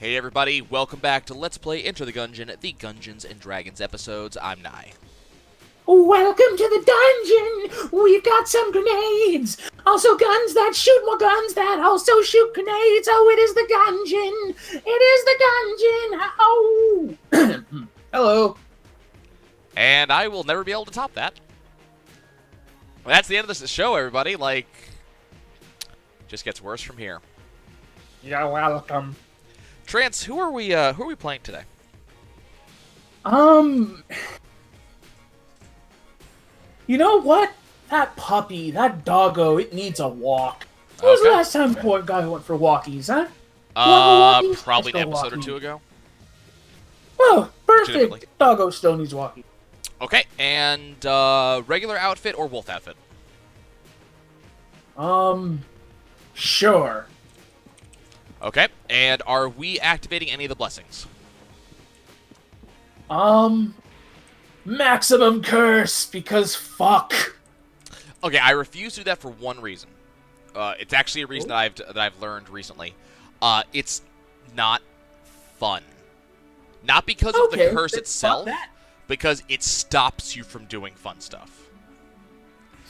Hey everybody, welcome back to Let's Play Enter the Gungeon, the Gungeons and Dragons episodes. I'm Nye. Welcome to the dungeon! We've got some grenades! Also guns that shoot more guns that also shoot grenades! Oh, it is the Gungeon! It is the Gungeon! Oh! Hello. And I will never be able to top that. Well, that's the end of this show, everybody. Like, just gets worse from here. You're welcome. Trance, who are we playing today? You know what? That puppy, that doggo, it needs a walk. When was the last time poor guy went for walkies, huh? Probably an episode or two ago. Oh, perfect. Doggo still needs walking. Okay, and regular outfit or wolf outfit? Sure. Okay, and are we activating any of the blessings? Maximum curse, because fuck. Okay, I refuse to do that for one reason. It's actually a reason that I've learned recently. It's not fun. Not because of the curse itself, because it stops you from doing fun stuff.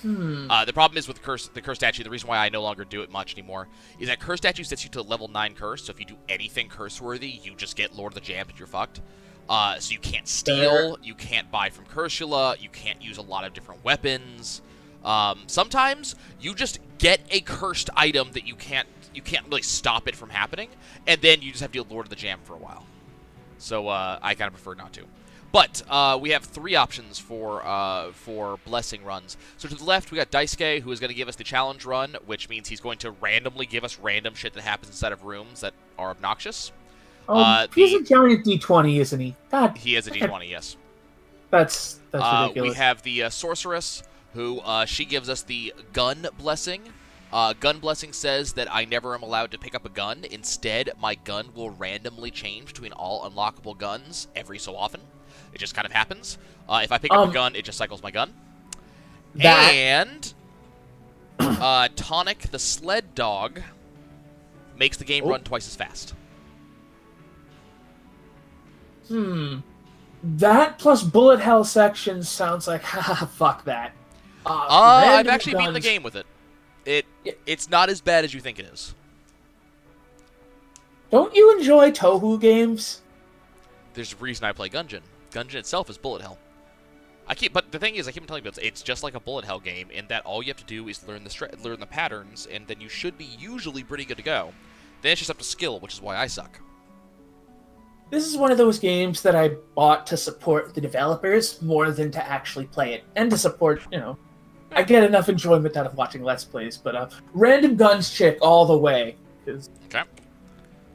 The problem is with the curse statue, the reason why I no longer do it much anymore, is that curse statue sets you to level 9 curse, so if you do anything curse-worthy, you just get Lord of the Jam and you're fucked. So you can't steal, you can't buy from Cursula, you can't use a lot of different weapons. Sometimes you just get a cursed item that you can't really stop it from happening, and then you just have to deal with Lord of the Jam for a while. So I kind of prefer not to. But we have 3 options for blessing runs. So to the left, we got Daisuke, who is going to give us the challenge run, which means he's going to randomly give us random shit that happens inside of rooms that are obnoxious. He's a giant D20, isn't he? God, he is a D20, yes. That's ridiculous. We have the sorceress, who she gives us the gun blessing. Gun blessing says that I never am allowed to pick up a gun. Instead, my gun will randomly change between all unlockable guns every so often. It just kind of happens. If I pick up a gun, it just cycles my gun. And Tonic, the sled dog, makes the game run twice as fast. That plus bullet hell section sounds like, haha, fuck that. I've actually beaten the game with it. It's not as bad as you think it is. Don't you enjoy Touhou games? There's a reason I play Gungeon. Gungeon itself is bullet hell. But the thing is, I keep telling people, it's just like a bullet hell game in that all you have to do is learn the patterns, and then you should be usually pretty good to go. Then it's just up to skill, which is why I suck. This is one of those games that I bought to support the developers more than to actually play it, and to support, I get enough enjoyment out of watching Let's Plays, but random guns chick all the way. Okay.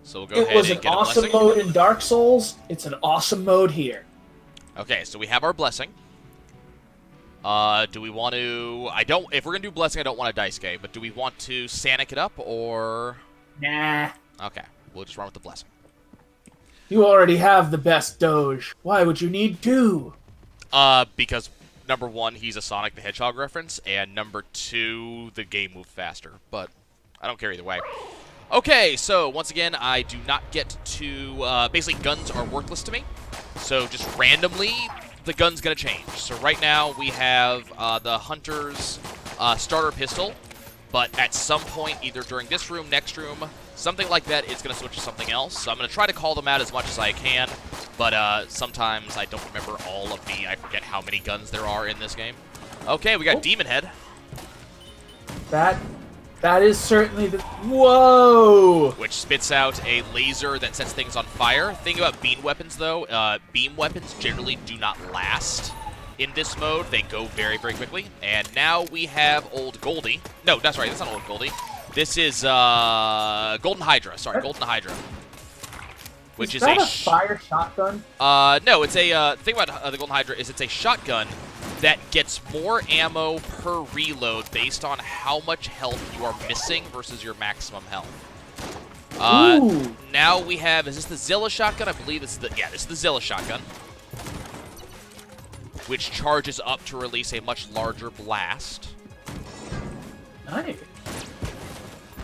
So we'll go ahead and get a blessing. It was an awesome mode in Dark Souls. It's an awesome mode here. Okay, so we have our blessing. Do we want to... If we're going to do blessing, I don't want a Daisuke, but do we want to Sanic it up, or... Nah. Okay, we'll just run with the blessing. You already have the best Doge. Why would you need 2? Because... Number 1, he's a Sonic the Hedgehog reference, and number 2, the game moved faster. But I don't care either way. Okay, so once again, I do not get to... basically, guns are worthless to me. So just randomly, the gun's going to change. So right now, we have the Hunter's starter pistol. But at some point, either during this room, next room, something like that, it's going to switch to something else. So I'm going to try to call them out as much as I can. But sometimes I don't remember all of I forget how many guns there are in this game. Okay, we got Demon Head. That is certainly the... Whoa! Which spits out a laser that sets things on fire. Thing about beam weapons, though, beam weapons generally do not last in this mode. They go very, very quickly. And now we have Old Goldie. No, that's right, that's not Old Goldie. This is Golden Hydra. Sorry, Golden Hydra. Which is that a fire shotgun? No, it's a... the thing about the Golden Hydra is it's a shotgun that gets more ammo per reload based on how much health you are missing versus your maximum health. Now we have... Is this the Zilla shotgun? I believe this is the... Yeah, this is the Zilla shotgun. Which charges up to release a much larger blast. Nice.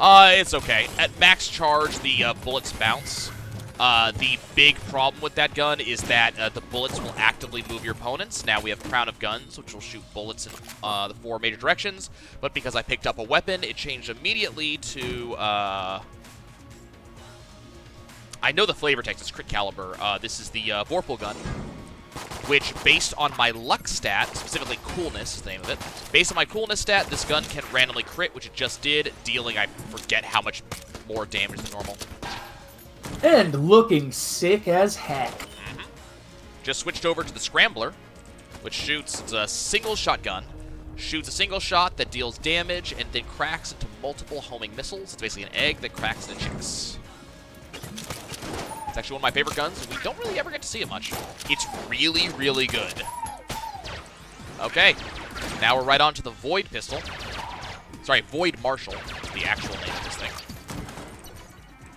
It's okay. At max charge, the bullets bounce. The big problem with that gun is that the bullets will actively move your opponents. Now we have Crown of Guns, which will shoot bullets in the 4 major directions, but because I picked up a weapon, it changed immediately to... I know the flavor text is Crit Caliber. This is the Vorpal gun, which, based on my luck stat, specifically coolness is the name of it, based on my coolness stat, this gun can randomly crit, which it just did, dealing, I forget how much more damage than normal. And looking sick as heck. Mm-hmm. Just switched over to the Scrambler, which shoots, it's a single shotgun, shoots a single shot that deals damage and then cracks into multiple homing missiles. It's basically an egg that cracks into chicks. It's actually one of my favorite guns, and we don't really ever get to see it much. It's really, really good. Okay, now we're right on to the Void Pistol. Sorry, Void Marshal is the actual name of this thing.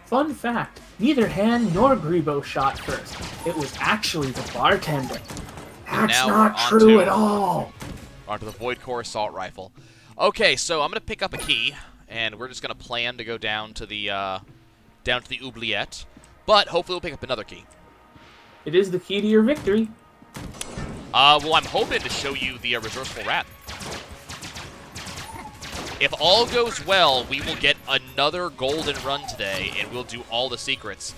Fun fact, neither Han nor Grebo shot first. It was actually the bartender. That's not true at all. Onto the Void Core Assault Rifle. Okay, so I'm going to pick up a key, and we're just going to plan to go down to the oubliette. But hopefully we'll pick up another key. It is the key to your victory. Well, I'm hoping to show you the Resourceful Rat. If all goes well, we will get another golden run today, and we'll do all the secrets.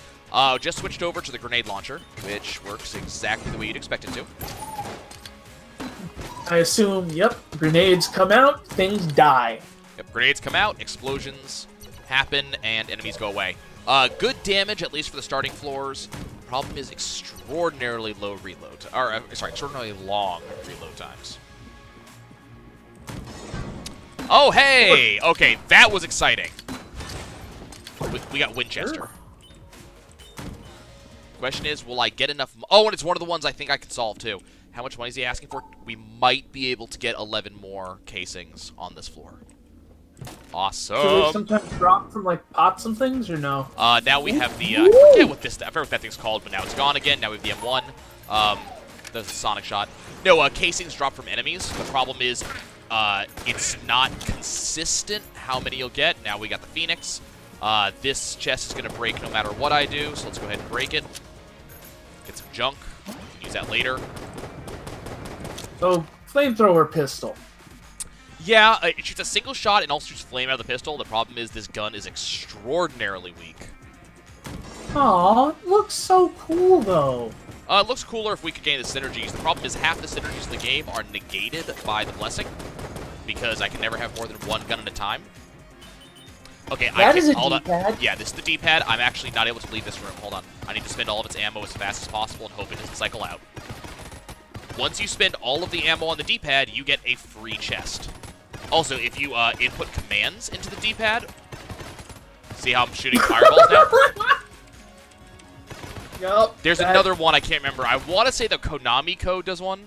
Just switched over to the grenade launcher, which works exactly the way you'd expect it to. I assume, yep, grenades come out, things die. Yep, grenades come out, explosions happen, and enemies go away. Good damage, at least for the starting floors. Problem is extraordinarily low reload. Or, sorry, extraordinarily long reload times. Oh, hey! Okay, that was exciting. We got Winchester. Sure. Question is, will I get enough... Oh, and it's one of the ones I think I can solve, too. How much money is he asking for? We might be able to get 11 more casings on this floor. Awesome. Do they sometimes drop from, like, pots and things, or no? Now we have the... I forget what this... I forget what that thing's called, but now it's gone again. Now we have the M1. The Sonic Shot. No, casings drop from enemies. The problem is... it's not consistent how many you'll get. Now we got the Phoenix. This chest is going to break no matter what I do, so let's go ahead and break it. Get some junk. Use that later. So, flamethrower pistol. Yeah, it shoots a single shot and also shoots flame out of the pistol. The problem is this gun is extraordinarily weak. Aw, it looks so cool, though. It looks cooler if we could gain the synergies. The problem is half the synergies in the game are negated by the blessing, because I can never have more than one gun at a time. Okay, that is a D-pad? Yeah, this is the D-pad. I'm actually not able to leave this room. Hold on. I need to spend all of its ammo as fast as possible and hope it doesn't cycle out. Once you spend all of the ammo on the D-pad, you get a free chest. Also, if you input commands into the D-pad, see how I'm shooting fireballs now? Yep. There's another one I can't remember. I want to say the Konami code does one.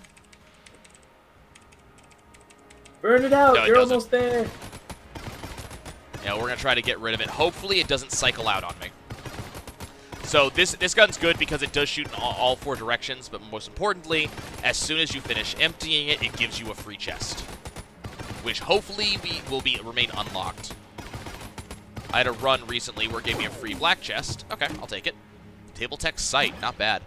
Burn it out. No, You're almost there. Yeah, we're going to try to get rid of it. Hopefully it doesn't cycle out on me. So this gun's good because it does shoot in all 4 directions, but most importantly, as soon as you finish emptying it, it gives you a free chest, which hopefully will remain unlocked. I had a run recently where it gave me a free black chest. Okay, I'll take it. Table tech sight, not bad.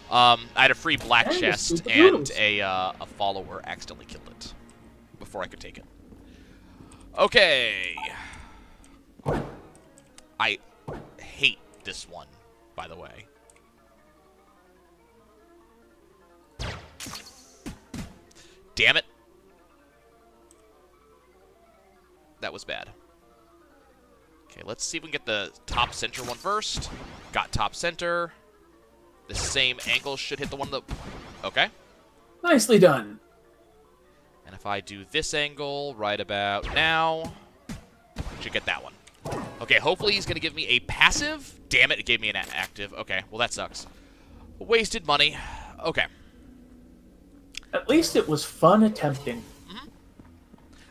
I had a free black chest, and a follower accidentally killed it before I could take it. Okay. I hate this one, by the way. Damn it. That was bad. Okay, let's see if we can get the top center one first. Got top center. The same angle should hit the one that... Okay. Nicely done. And if I do this angle right about now, should get that one. Okay, hopefully he's going to give me a passive. Damn it, it gave me an active. Okay, well that sucks. Wasted money. Okay. At least it was fun attempting.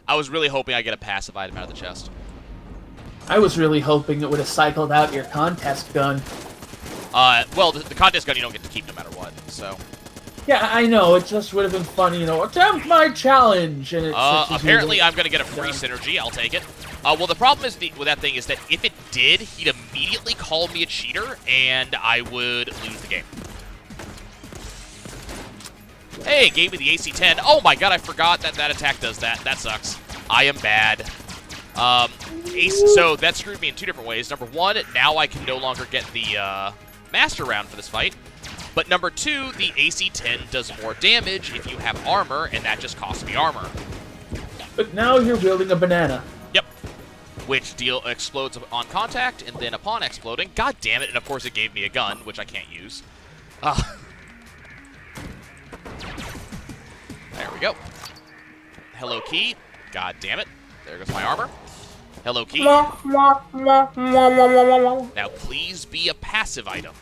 I was really hoping I'd get a passive item out of the chest. I was really hoping it would have cycled out your contest gun. Well, the contest gun you don't get to keep no matter what, so... Yeah, I know. It just would have been funny, attempt my challenge, and it. Apparently, I'm gonna get a free synergy. I'll take it. Well, the problem is with that thing is that if it did, he'd immediately call me a cheater, and I would lose the game. Hey, gave me the AC-10. Oh my god, I forgot that attack does that. That sucks. I am bad. So that screwed me in 2 different ways. Number 1, now I can no longer get the master round for this fight. But number 2, the AC-10 does more damage if you have armor, and that just costs me armor. But now you're wielding a banana. Yep. Which explodes on contact, and then upon exploding, god damn it, and of course it gave me a gun, which I can't use. There we go. Hello key. God damn it. There goes my armor. Hello key. Now please be a passive item.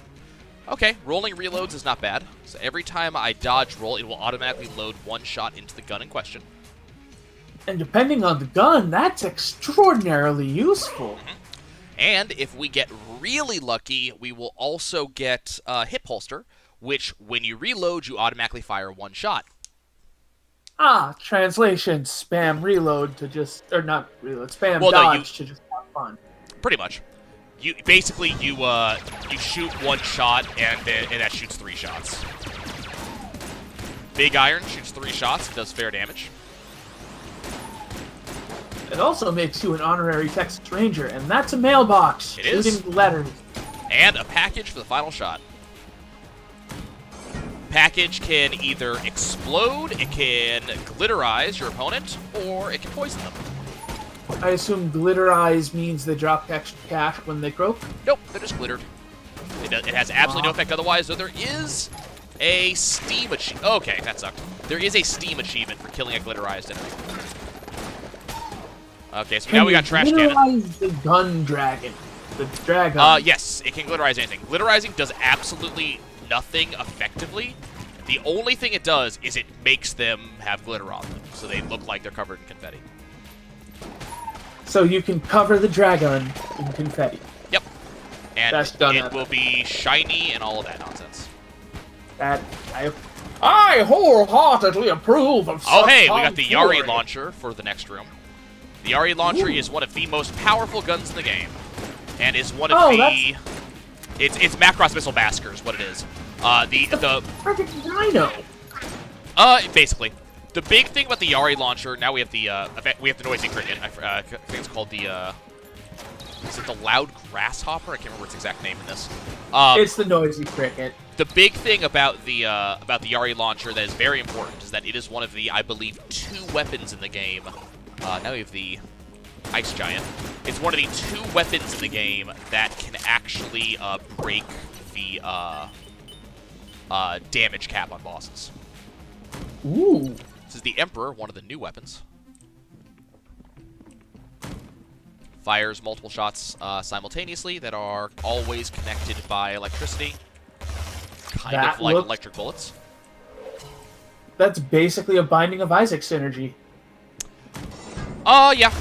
Okay, rolling reloads is not bad. So every time I dodge roll, it will automatically load 1 shot into the gun in question. And depending on the gun, that's extraordinarily useful. And if we get really lucky, we will also get hip holster, which when you reload, you automatically fire 1 shot. Translation, spam reload to just, or not reload, spam dodge to just have fun. Pretty much. You basically you shoot 1 shot and that shoots 3 shots. Big Iron shoots 3 shots, does fair damage. It also makes you an honorary Texas Ranger, and that's a mailbox. It shooting is. Letters. And a package for the final shot. Package can either explode, it can glitterize your opponent, or it can poison them. I assume glitterize means they drop extra cash when they croak? Nope, they're just glittered. It has absolutely no effect otherwise, though there is a Steam achievement. Okay, that sucked. There is a Steam achievement for killing a glitterized enemy. Okay, so now we got trash cannon. Glitterize the gun dragon. The dragon. Yes, it can glitterize anything. Glitterizing does absolutely nothing effectively. The only thing it does is it makes them have glitter on them, so they look like they're covered in confetti. So you can cover the dragon in confetti. Yep. And done it will be shiny and all of that nonsense. I wholeheartedly approve of. Oh hey, we got the Yari launcher for the next room. The Yari launcher is one of the most powerful guns in the game, and is one of the. It's Macross Missile Massacre is what it is. The perfect dino. Basically, the big thing about the Yari launcher. Now we have the noisy cricket. I think it's called the. Is it the loud grasshopper? I can't remember its exact name in this. It's the noisy cricket. The big thing about the Yari launcher that is very important is that it is one of the, I believe, 2 weapons in the game. Now we have the Ice Giant. It's one of the 2 weapons in the game that can actually break the damage cap on bosses. Ooh. This is the Emperor, one of the new weapons. Fires multiple shots simultaneously that are always connected by electricity. Kind of like electric bullets. That's basically a Binding of Isaac synergy. Yeah.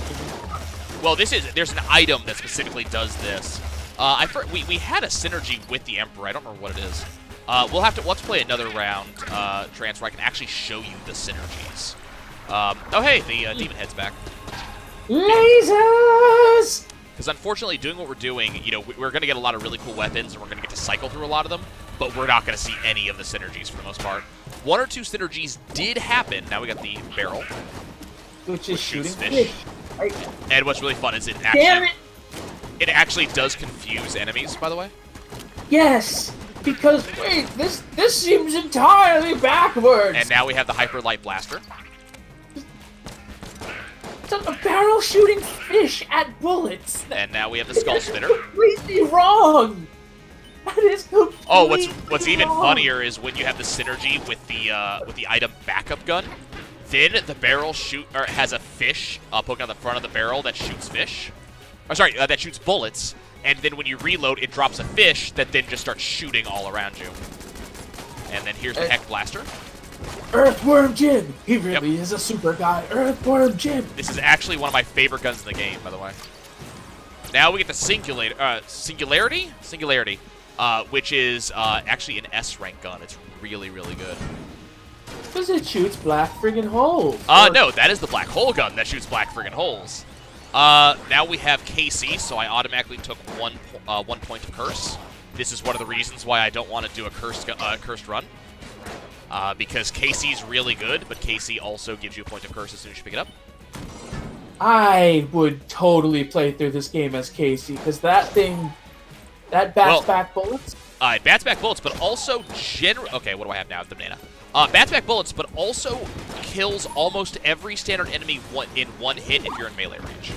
Well, there's an item that specifically does this. We had a synergy with the Emperor. I don't remember what it is. Let's play another round, Trance, where I can actually show you the synergies. Oh hey, the Demon Head's back. Lasers! Because unfortunately, doing what we're doing, we're going to get a lot of really cool weapons, and we're going to get to cycle through a lot of them, but we're not going to see any of the synergies for the most part. 1 or 2 synergies did happen. Now we got the barrel, which is shooting fish. And what's really fun is it actually does confuse enemies, by the way. Yes, because wait, this seems entirely backwards. And now we have the Hyper Light Blaster. It's a barrel shooting fish at bullets. And now we have the Skull Spitter. Completely wrong. That is completely Oh, what's even funnier is when you have the synergy with the item backup gun. Then the barrel has a fish poking on the front of the barrel that shoots fish. Or sorry, that shoots bullets. And then when you reload, it drops a fish that then just starts shooting all around you. And then here's the Heck Blaster. Earthworm Jim! He really is a super guy. Earthworm Jim! This is actually one of my favorite guns in the game, by the way. Now we get the Singularity, which is actually an S rank gun. It's really, really good. Because it shoots black friggin' holes. No, that is the black hole gun that shoots black friggin' holes. Now we have KC, so I automatically took one point of curse. This is one of the reasons why I don't want to do a cursed run. Because KC's really good, but KC also gives you a point of curse as soon as you pick it up. I would totally play through this game as Casey, because that thing, that bats back bullets. It bats back bullets, but also okay, what do I have now? The banana. Bats back bullets, but also kills almost every standard enemy in one hit if you're in melee range.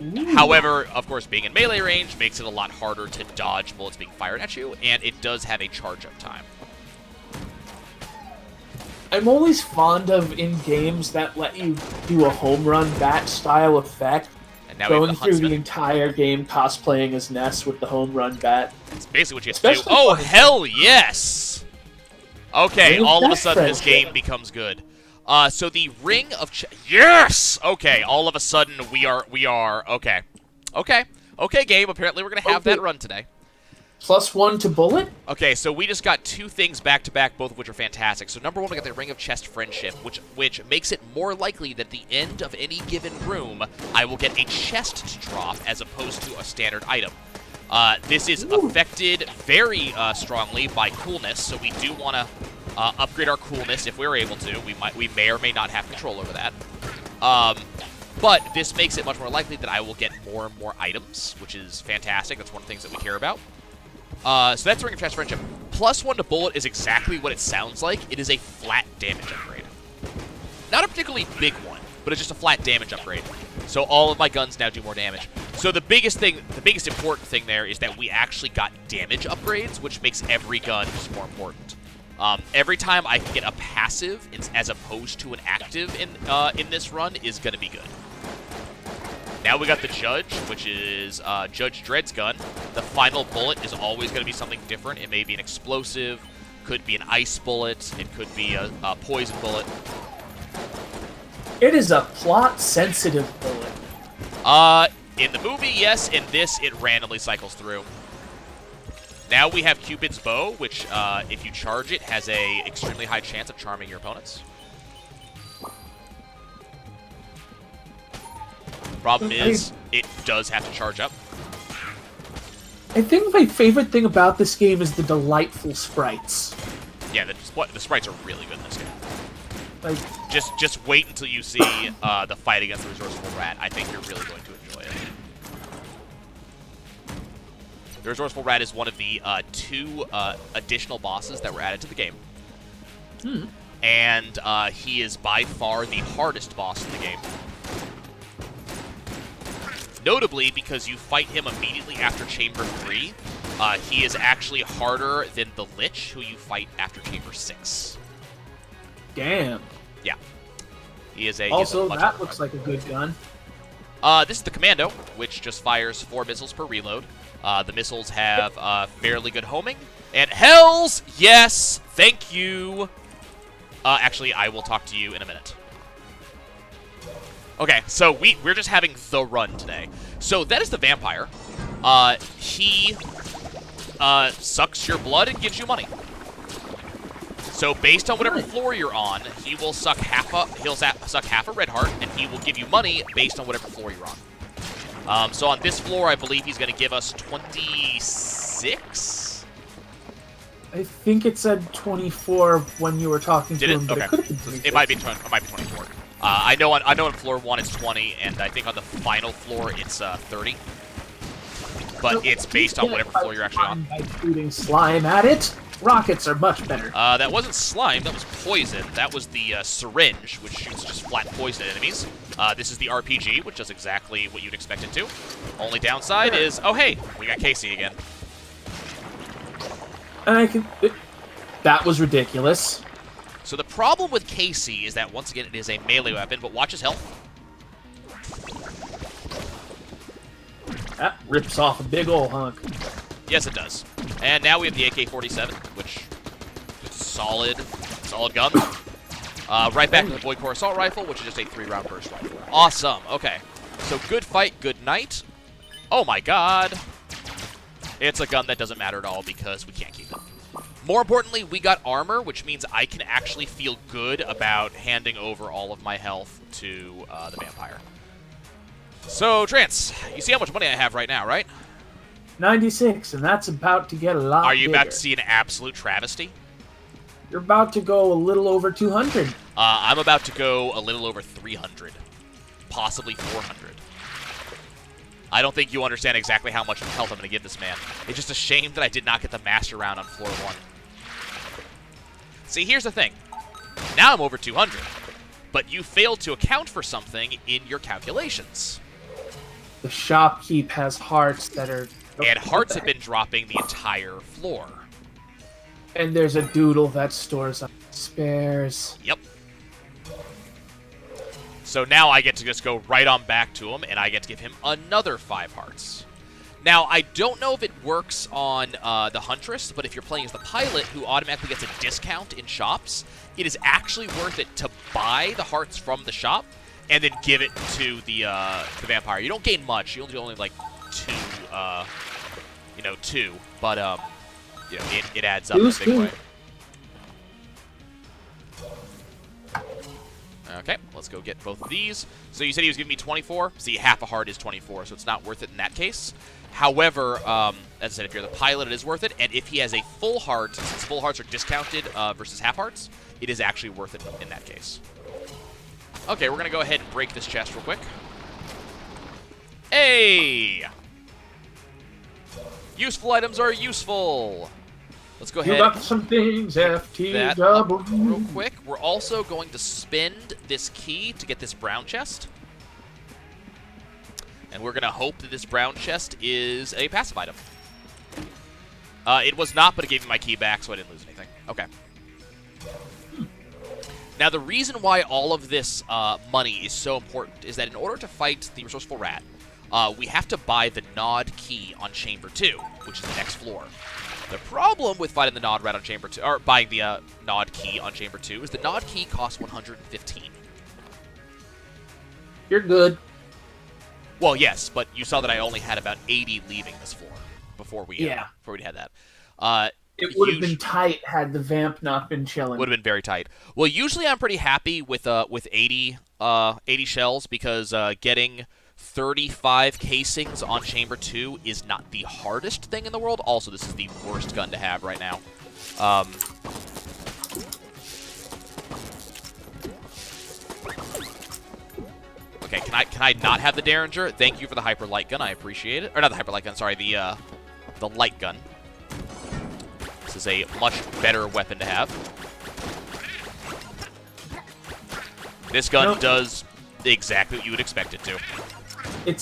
Ooh. However, of course, being in melee range makes it a lot harder to dodge bullets being fired at you, and it does have a charge-up time. I'm always fond of in games that let you do a home run bat style effect. And now going through the entire game cosplaying as Ness with the home run bat. It's basically what you have to do. Oh, hell yes! Okay, all of a sudden this game becomes good. So the Ring of yes! Okay, all of a sudden we are okay. Okay, game, apparently we're going to have that run today. +1 to bullet? Okay, so we just got 2 things back-to-back, both of which are fantastic. So number 1, we got the Ring of Chest Friendship, which makes it more likely that at the end of any given room, I will get a chest to drop as opposed to a standard item. This is affected very strongly by coolness, so we do want to upgrade our coolness if we're able to. We may or may not have control over that. But this makes it much more likely that I will get more and more items, which is fantastic. That's one of the things that we care about. So that's Ring of Chest Friendship. +1 to bullet is exactly what it sounds like. It is a flat damage upgrade. Not a particularly big one, but it's just a flat damage upgrade. So all of my guns now do more damage. So the biggest important thing there is that we actually got damage upgrades, which makes every gun just more important. Every time I can get a passive as opposed to an active in this run is going to be good. Now we got the Judge, which is Judge Dredd's gun. The final bullet is always going to be something different. It may be an explosive, could be an ice bullet, it could be a poison bullet. It is a plot-sensitive bullet. In the movie, yes. In this, it randomly cycles through. Now we have Cupid's Bow, which, if you charge it, has a extremely high chance of charming your opponents. Problem is, it does have to charge up. I think my favorite thing about this game is the delightful sprites. Yeah, the sprites are really good in this game. Like, just wait until you see the fight against the Resourceful Rat. I think you're really going to enjoy it. The Resourceful Rat is one of the 2 additional bosses that were added to the game. And he is by far the hardest boss in the game. Notably, because you fight him immediately after Chamber 3, he is actually harder than the Lich, who you fight after Chamber 6. Damn. Yeah. He is a Also, that looks like a good gun. This is the Commando, which just fires 4 missiles per reload. The missiles have fairly good homing. And hells, yes, thank you. Actually, I will talk to you in a minute. Okay, so we're just having the run today. So that is the Vampire. He sucks your blood and gives you money. So based on whatever floor you're on, he will suck half a red heart, and he will give you money based on whatever floor you're on. So on this floor, I believe he's going to give us 26. I think it said 24 when you were talking to him. Okay. It might be 24. I know on floor 1 it's 20, and I think on the final floor it's 30. But it's based on whatever floor you're actually on. By shooting slime at it, rockets are much better. That wasn't slime, that was poison. That was the syringe, which shoots just flat poison at enemies. This is the RPG, which does exactly what you'd expect it to. Only downside is, oh hey, we got Casey again. That was ridiculous. So the problem with KC is that, once again, it is a melee weapon, but watch his health. That rips off a big ol' hunk. Yes, it does. And now we have the AK-47, which is a solid gun. Right back to the Void Core Assault Rifle, which is just a 3-round burst rifle. Awesome. Okay. So good fight, good night. Oh my god. It's a gun that doesn't matter at all because we can't keep it. More importantly, we got armor, which means I can actually feel good about handing over all of my health to the vampire. So, Trance, you see how much money I have right now, right? 96, and that's about to get a lot Are you bigger. about to see an absolute travesty? You're about to go a little over 200. I'm about to go a little over 300. Possibly 400. I don't think you understand exactly how much health I'm going to give this man. It's just a shame that I did not get the master round on floor 1. See, here's the thing. Now I'm over 200. But you failed to account for something in your calculations. The shopkeep has hearts that are... And hearts have been dropping the entire floor. And there's a doodle that stores up spares. Yep. So now I get to just go right on back to him, and I get to give him another 5 hearts. Now, I don't know if it works on the Huntress, but if you're playing as the pilot, who automatically gets a discount in shops, it is actually worth it to buy the hearts from the shop and then give it to the vampire. You don't gain much. You only like 2, 2, but it adds up in a big way. Okay, let's go get both of these. So you said he was giving me 24. See, half a heart is 24, so it's not worth it in that case. However, as I said, if you're the pilot, it is worth it. And if he has a full heart, since full hearts are discounted versus half hearts, it is actually worth it in that case. Okay, we're going to go ahead and break this chest real quick. Hey! Useful items are useful. Let's go ahead. You got some things, FT that double. up real quick. We're also going to spend this key to get this brown chest. And we're going to hope that this brown chest is a passive item. It was not, but it gave me my key back, so I didn't lose anything. Okay. Now, the reason why all of this money is so important is that in order to fight the Resourceful Rat, we have to buy the Nod key on Chamber 2, which is the next floor. The problem with fighting the Nod Rat on Chamber 2, or buying the Nod key on Chamber 2, is the Nod key costs 115. You're good. Well, yes, but you saw that I only had about 80 leaving this floor before we had that. It would have been tight had the vamp not been chilling. Would have been very tight. Well, usually I'm pretty happy with 80 shells because getting 35 casings on Chamber 2 is not the hardest thing in the world. Also, this is the worst gun to have right now. Okay, can I not have the Derringer? Thank you for the Hyper Light Gun. I appreciate it. Or not the Hyper Light Gun, sorry, the Light Gun. This is a much better weapon to have. This gun does exactly what you would expect it to. It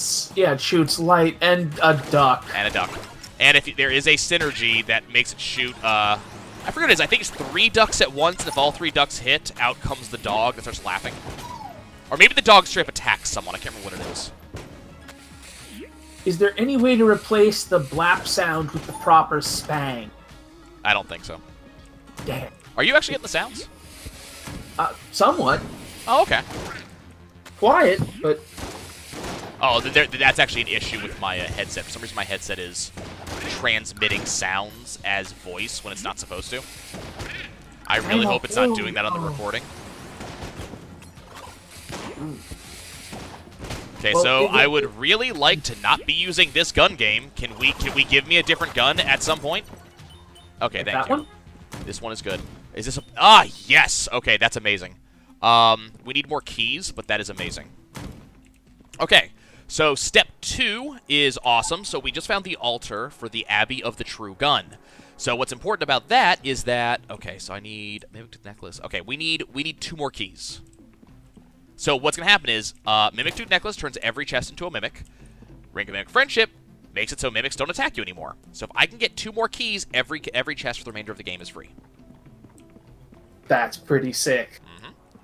shoots light and a duck. And a duck. And if there is a synergy that makes it shoot, I forget what it is. I think it's 3 ducks at once, and if all 3 ducks hit, out comes the dog that starts laughing. Or maybe the dog straight up attacks someone. I can't remember what it is. Is there any way to replace the blap sound with the proper spang? I don't think so. Damn. Are you actually getting the sounds? Somewhat. Oh, okay. Quiet, but... Oh, that's actually an issue with my headset. For some reason, my headset is transmitting sounds as voice when it's not supposed to. I really hope it's not doing that on the recording. Okay, Well, so I would really like to not be using this gun game. Can we give me a different gun at some point? Okay, thank you. One? This one is good. Is this a... Ah, yes! Okay, that's amazing. We need more keys, but that is amazing. Okay, so step 2 is awesome. So we just found the altar for the Abbey of the True Gun. So what's important about that is that... Okay, so I need... Mimic Necklace. Okay, we need 2 more keys. So what's going to happen is Mimic Tooth Necklace turns every chest into a Mimic. Ring of Mimic Friendship makes it so Mimics don't attack you anymore. So if I can get 2 more keys, every chest for the remainder of the game is free. That's pretty sick.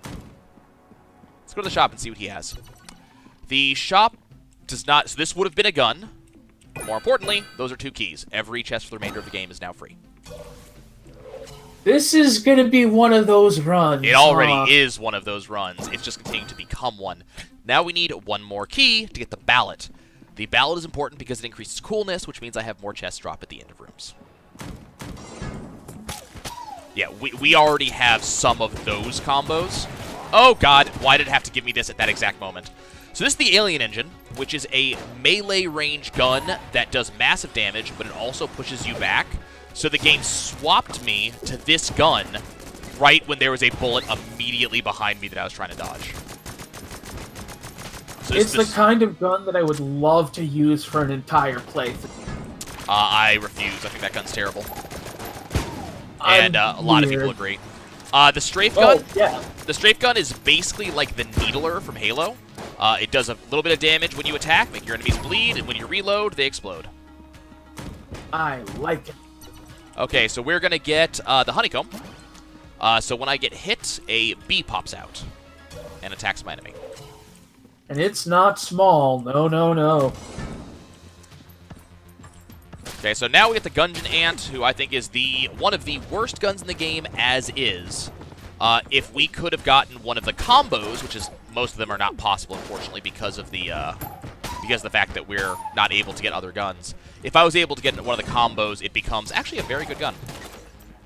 Let's go to the shop and see what he has. The shop does not... So this would have been a gun. More importantly, those are 2 keys. Every chest for the remainder of the game is now free. This is going to be one of those runs. It already is one of those runs. It's just continuing to become one. Now we need 1 more key to get the ballot. The ballot is important because it increases coolness, which means I have more chests drop at the end of rooms. Yeah, we already have some of those combos. Oh god, why did it have to give me this at that exact moment? So this is the Alien Engine, which is a melee range gun that does massive damage, but it also pushes you back. So the game swapped me to this gun right when there was a bullet immediately behind me that I was trying to dodge. So it's the kind of gun that I would love to use for an entire playthrough. I refuse. I think that gun's terrible. And a lot of people agree. The strafe gun, the strafe gun is basically like the Needler from Halo. It does a little bit of damage when you attack, make your enemies bleed, and when you reload, they explode. I like it. Okay, so we're gonna get the honeycomb. So when I get hit, a bee pops out and attacks my enemy. And it's not small. No, no, no. Okay, so now we get the Gungeon Ant, who I think is one of the worst guns in the game as is. If we could have gotten one of the combos, which is most of them are not possible, unfortunately, because of the fact that we're not able to get other guns. If I was able to get one of the combos, it becomes actually a very good gun.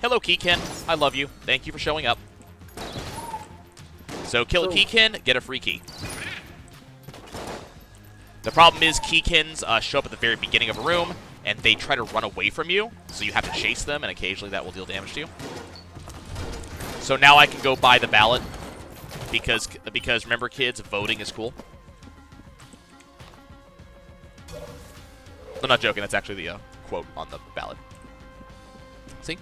Hello, Keykin. I love you. Thank you for showing up. So kill a Keykin, get a free key. The problem is Keykins show up at the very beginning of a room, and they try to run away from you, so you have to chase them, and occasionally that will deal damage to you. So now I can go buy the ballot, because remember, kids, voting is cool. I'm not joking, that's actually the quote on the ballot. See?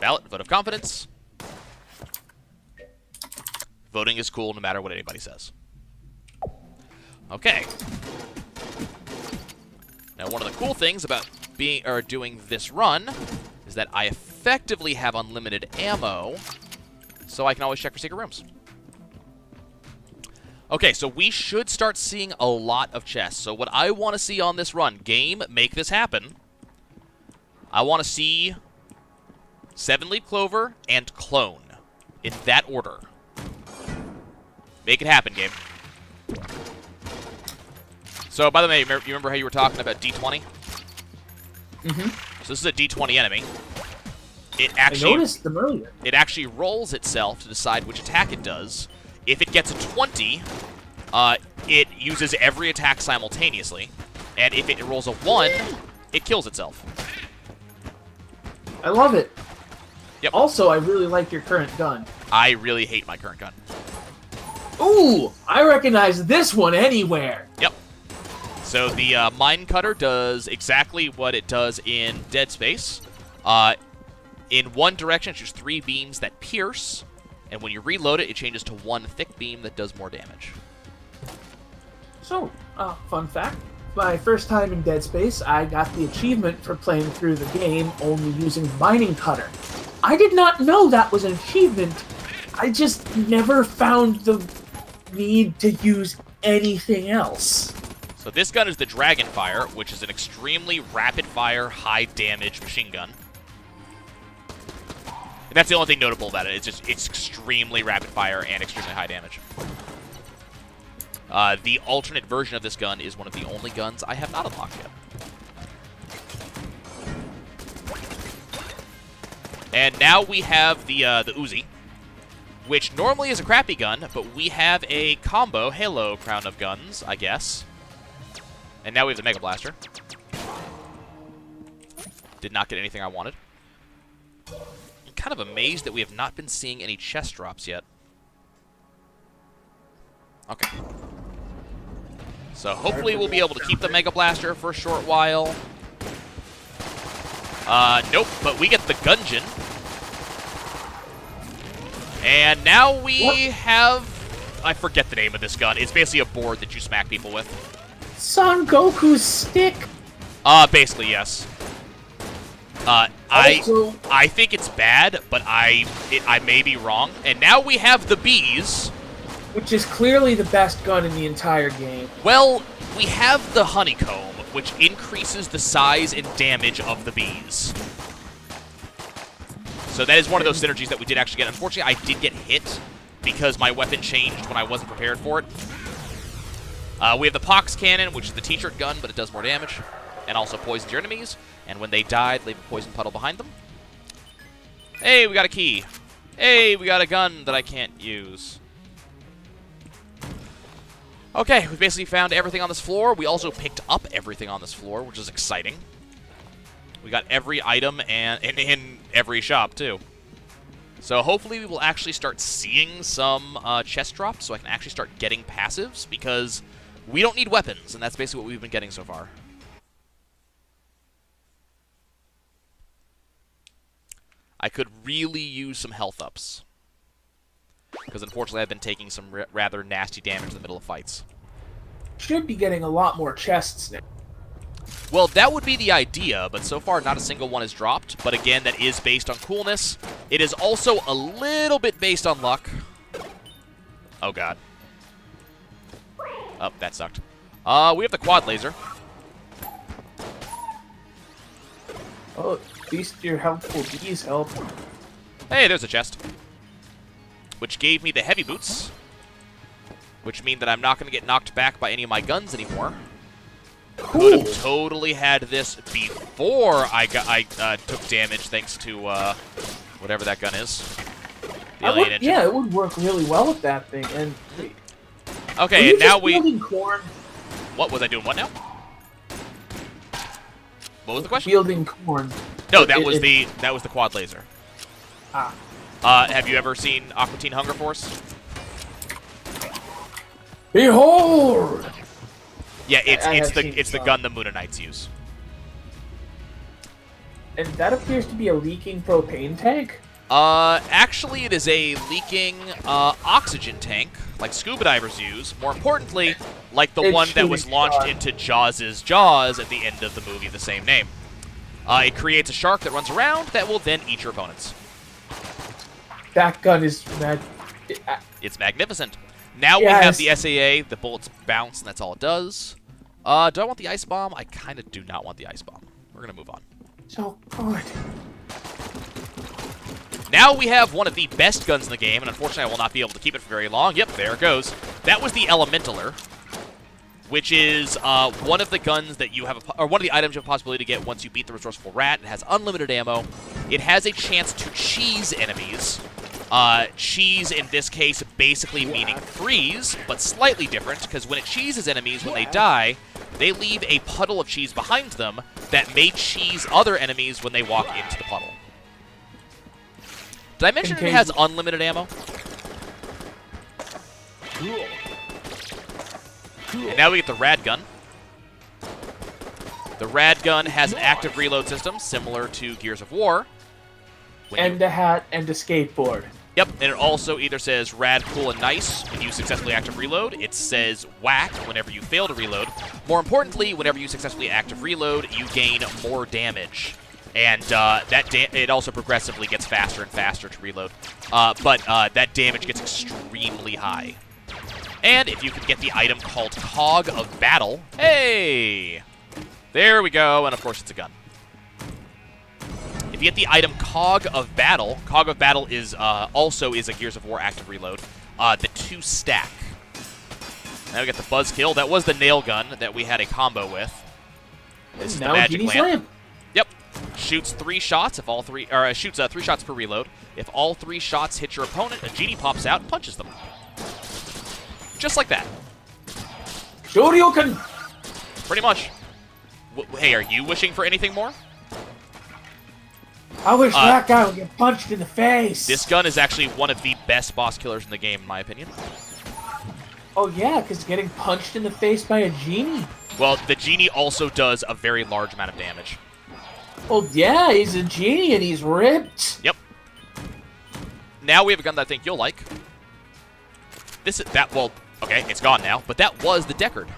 Ballot, vote of confidence. Voting is cool no matter what anybody says. Okay. Now, one of the cool things about doing this run is that I effectively have unlimited ammo, so I can always check for secret rooms. Okay, so we should start seeing a lot of chests. So what I want to see on this run, game, make this happen. I want to see 7-leaf clover and clone in that order. Make it happen, game. So, by the way, you remember how you were talking about D20? Mm-hmm. So this is a D20 enemy. I noticed them earlier. It actually rolls itself to decide which attack it does. If it gets a 20, it uses every attack simultaneously. And if it rolls a 1, it kills itself. I love it. Yep. Also, I really like your current gun. I really hate my current gun. Ooh! I recognize this one anywhere! Yep. So the Mine Cutter does exactly what it does in Dead Space. In one direction, it shoots 3 beams that pierce, and when you reload it, it changes to 1 thick beam that does more damage. So, fun fact. My first time in Dead Space, I got the achievement for playing through the game only using Mining Cutter. I did not know that was an achievement. I just never found the need to use anything else. So this gun is the Dragonfire, which is an extremely rapid-fire, high-damage machine gun. And that's the only thing notable about it. It's extremely rapid-fire and extremely high damage. The alternate version of this gun is one of the only guns I have not unlocked yet. And now we have the Uzi, which normally is a crappy gun, but we have a combo. Halo, Crown of Guns, I guess. And now we have the Mega Blaster. Did not get anything I wanted. I'm kind of amazed that we have not been seeing any chest drops yet. Okay. So hopefully we'll be able to keep the Mega Blaster for a short while. Nope, but we get the Gungeon. And now we have... I forget the name of this gun. It's basically a board that you smack people with. Son Goku's stick? Basically, yes. I think it's bad, but I may be wrong. And now we have the bees. Which is clearly the best gun in the entire game. Well, we have the honeycomb, which increases the size and damage of the bees. So that is one of those synergies that we did actually get. Unfortunately, I did get hit because my weapon changed when I wasn't prepared for it. We have the Pox Cannon, which is the T-shirt gun, but it does more damage. and also poisoned your enemies. And when they died, leave a poison puddle behind them. Hey, we got a key. Hey, we got a gun that I can't use. Okay, we basically found everything on this floor. We also picked up everything on this floor, which is exciting. We got every item and in every shop, too. So hopefully we will actually start seeing some chest drops so I can actually start getting passives, because we don't need weapons, and that's basically what we've been getting so far. I could really use some health ups, because unfortunately I've been taking some rather nasty damage in the middle of fights. Should be getting a lot more chests now. Well, that would be the idea, but so far not a single one is dropped. But again, that is based on coolness. It is also a little bit based on luck. Oh, God. Oh, that sucked. We have the quad laser. Oh, at least your helpful bees help. Hey, there's a chest. Which gave me the heavy boots. Which mean that I'm not going to get knocked back by any of my guns anymore. Could have totally had this before I took damage thanks to whatever that gun is. The alien engine. Yeah, it would work really well with that thing. And okay, and now corn? What was I doing? What now? What was the question? Wielding corn. No, that was the quad laser. Ah. Have you ever seen Aqua Teen Hunger Force? Behold! Yeah, it's the gun the Moonanites use. And that appears to be a leaking propane tank? Actually, it is a leaking oxygen tank, like scuba divers use. More importantly, like the one that was launched into Jaws' jaws at the end of the movie of the same name. It creates a shark that runs around that will then eat your opponents. That gun is It's magnificent. Now we have the SAA, the bullets bounce, and that's all it does. Do I want the ice bomb? I kind of do not want the ice bomb. We're going to move on. So good. Now we have one of the best guns in the game, and unfortunately I will not be able to keep it for very long. Yep, there it goes. That was the Elementaler, which is one of the guns that you have, or one of the items you have a possibility to get once you beat the Resourceful Rat. It has unlimited ammo. It has a chance to cheese enemies. Cheese, in this case, basically meaning freeze, but slightly different, because when it cheeses enemies, when they die, they leave a puddle of cheese behind them that may cheese other enemies when they walk into the puddle. Did I mention it has unlimited ammo? Cool. And now we get the Rad Gun. The Rad Gun has an active reload system, similar to Gears of War. And a hat and a skateboard. Yep, and it also either says rad, cool, and nice when you successfully active reload. It says whack whenever you fail to reload. More importantly, whenever you successfully active reload, you gain more damage. And it also progressively gets faster and faster to reload. But that damage gets extremely high. And if you can get the item called Cog of Battle, hey! There we go, and of course it's a gun. If you get the item Cog of Battle is also a Gears of War active reload. The 2 stack. Now we got the Buzzkill. That was the nail gun that we had a combo with. This is the magic lamp. Yep. Shoots 3 shots if all 3, or shoots 3 shots per reload. If all 3 shots hit your opponent, a genie pops out and punches them. Just like that. Shoryuken. Pretty much. Hey, are you wishing for anything more? I wish that guy would get punched in the face. This gun is actually one of the best boss killers in the game, in my opinion. Oh yeah, because getting punched in the face by a genie. Well, the genie also does a very large amount of damage. Well, yeah, he's a genie and he's ripped. Yep. Now we have a gun that I think you'll like. Well, okay, it's gone now, but that was the Deckard.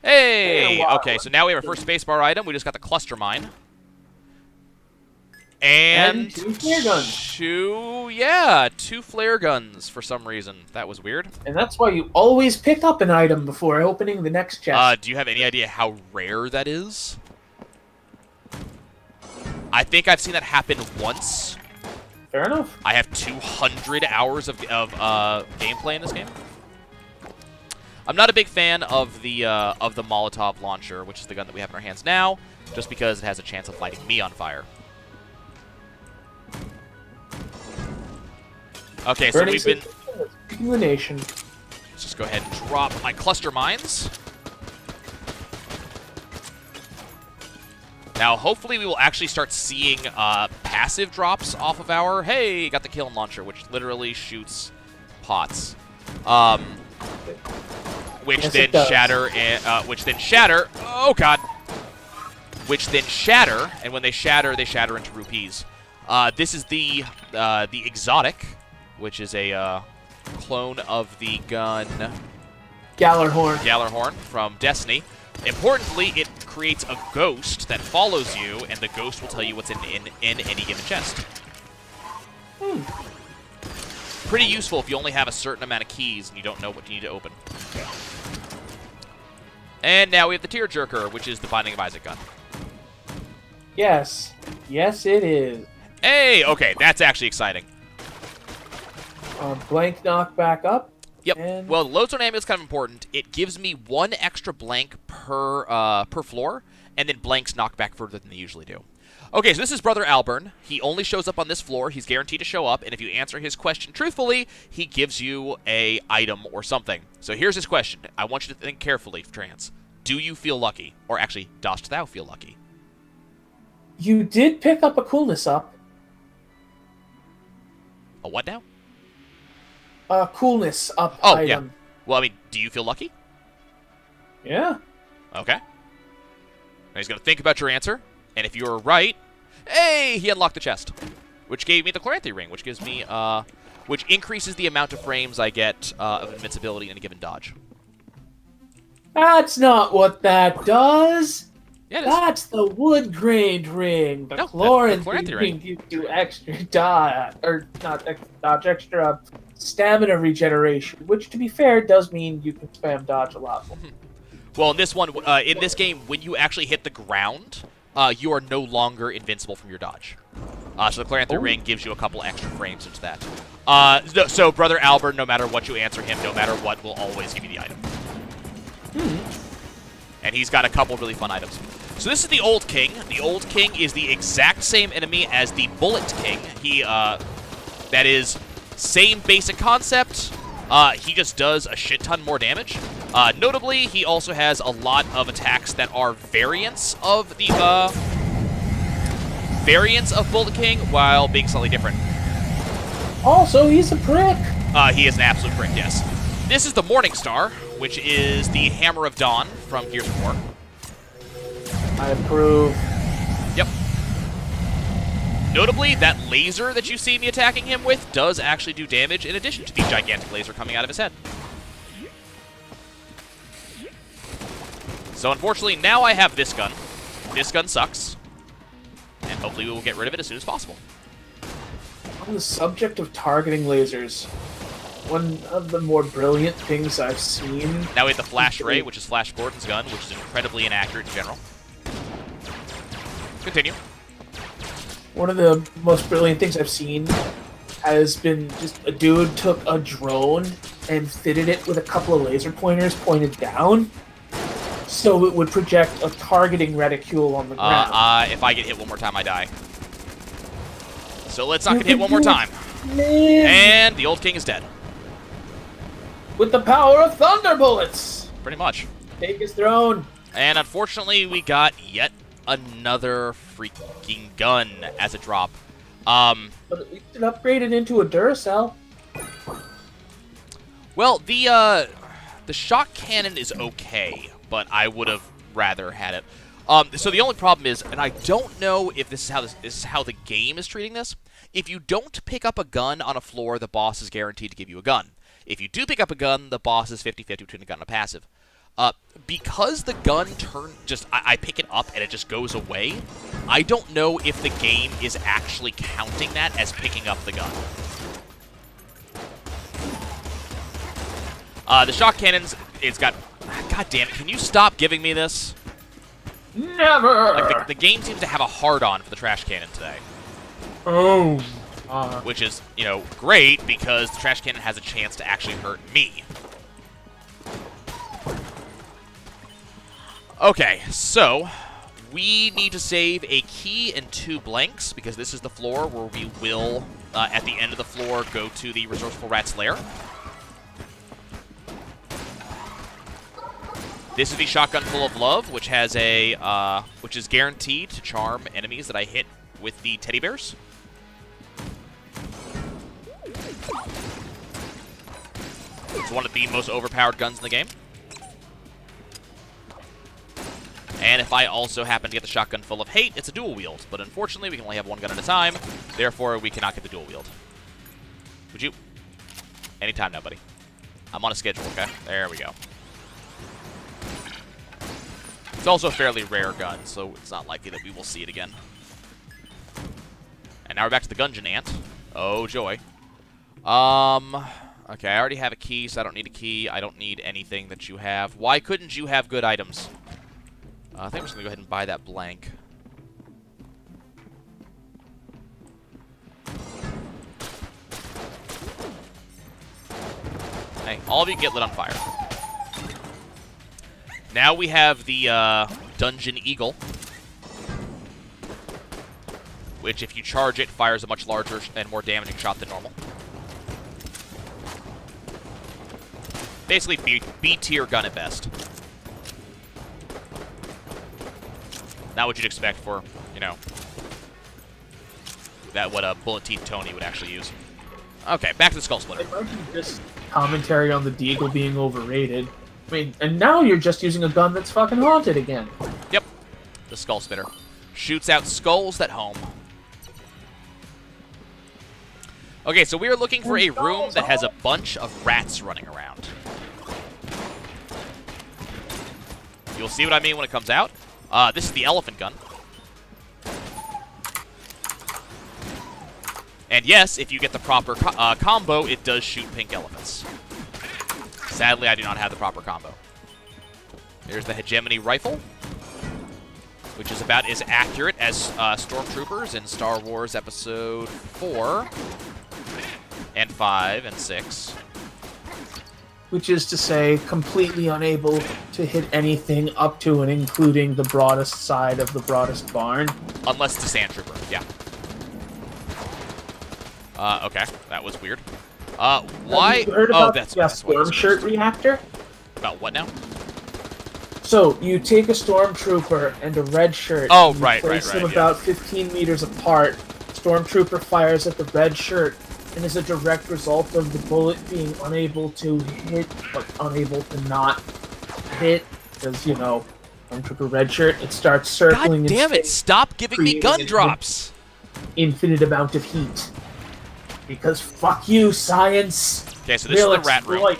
Hey! Okay, so now we have our first spacebar item. We just got the cluster mine. And 2 flare guns. 2 flare guns for some reason. That was weird. And that's why you always pick up an item before opening the next chest. Do you have any idea how rare that is? I think I've seen that happen once. Fair enough. I have 200 hours of gameplay in this game. I'm not a big fan of the Molotov launcher, which is the gun that we have in our hands now, just because it has a chance of lighting me on fire. Okay, so we've been... the nation. Let's just go ahead and drop my cluster mines. Now, hopefully we will actually start seeing passive drops off of our... Hey, got the kiln launcher, which literally shoots pots. Which then shatter, oh god! Which then shatter, and when they shatter into rupees. This is the exotic, which is a clone of the gun Gallarhorn from Destiny. Importantly, it creates a ghost that follows you, and the ghost will tell you what's in any given chest. Pretty useful if you only have a certain amount of keys and you don't know what you need to open. And now we have the Tearjerker, which is the Binding of Isaac gun. Yes. Yes, it is. Hey! Okay, that's actually exciting. Blank knock back up. Yep. And... Well, Lodestone Amulet is kind of important. It gives me 1 extra blank per floor, and then blanks knock back further than they usually do. Okay, so this is Brother Alburn. He only shows up on this floor. He's guaranteed to show up, and if you answer his question truthfully, he gives you a item or something. So here's his question. I want you to think carefully, Trance. Do you feel lucky? Or actually, dost thou feel lucky? You did pick up a coolness up. A what now? A coolness up item. Yeah. Well, I mean, do you feel lucky? Yeah. Okay. Now he's going to think about your answer, and if you're right, hey, he unlocked the chest, which gave me the Chloranthy ring, which gives me, which increases the amount of frames I get of invincibility in a given dodge. That's not what that does. Yeah, it is. That's the wood-grained ring. The Chloranthy ring gives you extra dodge, or not extra dodge, extra stamina regeneration, which, to be fair, does mean you can spam dodge a lot more. Well, in this one, in this game, when you actually hit the ground, you are no longer invincible from your dodge. So the Chloranthy ring gives you a couple extra frames into that. So Brother Albert, no matter what you answer him, no matter what, will always give you the item. And he's got a couple really fun items. So this is the Old King. The Old King is the exact same enemy as the Bullet King. That is, same basic concept. He just does a shit ton more damage. Notably, he also has a lot of attacks that are variants of the Bullet King, while being slightly different. Also, he's a prick. He is an absolute prick, yes. This is the Morning Star, which is the Hammer of Dawn from Gears of War. I approve. Yep. Notably, that laser that you see me attacking him with does actually do damage in addition to the gigantic laser coming out of his head. So unfortunately, now I have this gun. This gun sucks. And hopefully we will get rid of it as soon as possible. On the subject of targeting lasers, one of the more brilliant things I've seen... Now we have the Flash Ray, which is Flash Gordon's gun, which is incredibly inaccurate in general. Continue. One of the most brilliant things I've seen has been just a dude took a drone and fitted it with a couple of laser pointers pointed down, so it would project a targeting reticule on the ground. If I get hit one more time, I die. So let's not get hit one more time. Man. And the Old King is dead. With the power of thunder bullets! Pretty much. Take his throne. And unfortunately, we got yet another freaking gun as a drop. But at least it upgraded into a Duracell. Well, the shock cannon is okay, but I would have rather had it. So the only problem is, and I don't know if this is how the game is treating this. If you don't pick up a gun on a floor, the boss is guaranteed to give you a gun. If you do pick up a gun, the boss is 50-50 between a gun and a passive. Because the gun I pick it up and it just goes away, I don't know if the game is actually counting that as picking up the gun. The shock cannons, it's got... God damn it, can you stop giving me this? Never! Like, the game seems to have a hard-on for the trash cannon today. Oh. Which is, you know, great because the trash cannon has a chance to actually hurt me. Okay, so we need to save a key and 2 blanks, because this is the floor where we will, at the end of the floor, go to the Resourceful Rat's lair. This is the Shotgun Full of Love, which has a, which is guaranteed to charm enemies that I hit with the teddy bears. It's one of the most overpowered guns in the game. And if I also happen to get the Shotgun Full of Hate, it's a dual wield. But unfortunately, we can only have one gun at a time. Therefore, we cannot get the dual wield. Would you? Anytime now, buddy. I'm on a schedule, okay? There we go. It's also a fairly rare gun, so it's not likely that we will see it again. And now we're back to the Gungeon Ant. Oh, joy. Okay, I already have a key, so I don't need a key. I don't need anything that you have. Why couldn't you have good items? I think I'm just going to go ahead and buy that blank. Hey, all of you get lit on fire. Now we have the Dungeon Eagle, which, if you charge it, fires a much larger and more damaging shot than normal. Basically, B-tier gun at best. Not what you'd expect for, you know, what a Bullet Teeth Tony would actually use. Okay, back to the Skull Splitter. I like just commentary on the Deagle being overrated. I mean, and now you're just using a gun that's fucking haunted again. Yep. The Skull Spitter shoots out skulls at home. Okay, so we are looking for a room that has a bunch of rats running around. You'll see what I mean when it comes out. This is the elephant gun. And yes, if you get the proper combo, it does shoot pink elephants. Sadly, I do not have the proper combo. There's the Hegemony Rifle, which is about as accurate as Stormtroopers in Star Wars Episode 4 and 5 and 6. Which is to say, completely unable to hit anything up to and including the broadest side of the broadest barn. Unless it's a Sand Trooper, yeah. Okay, that was weird. Why? Have you heard about that's Storm Shirt reactor? About what now? So, you take a Stormtrooper and a red shirt. Oh, and you right, place them yeah. about 15 meters apart. Stormtrooper fires at the red shirt, and as a direct result of the bullet being unable to hit, but unable to not hit, because, you know, Stormtrooper red shirt, it starts circling. God damn it! Stop giving me gun drops! Infinite amount of heat. Because fuck you, science! Okay, so this is the rat room.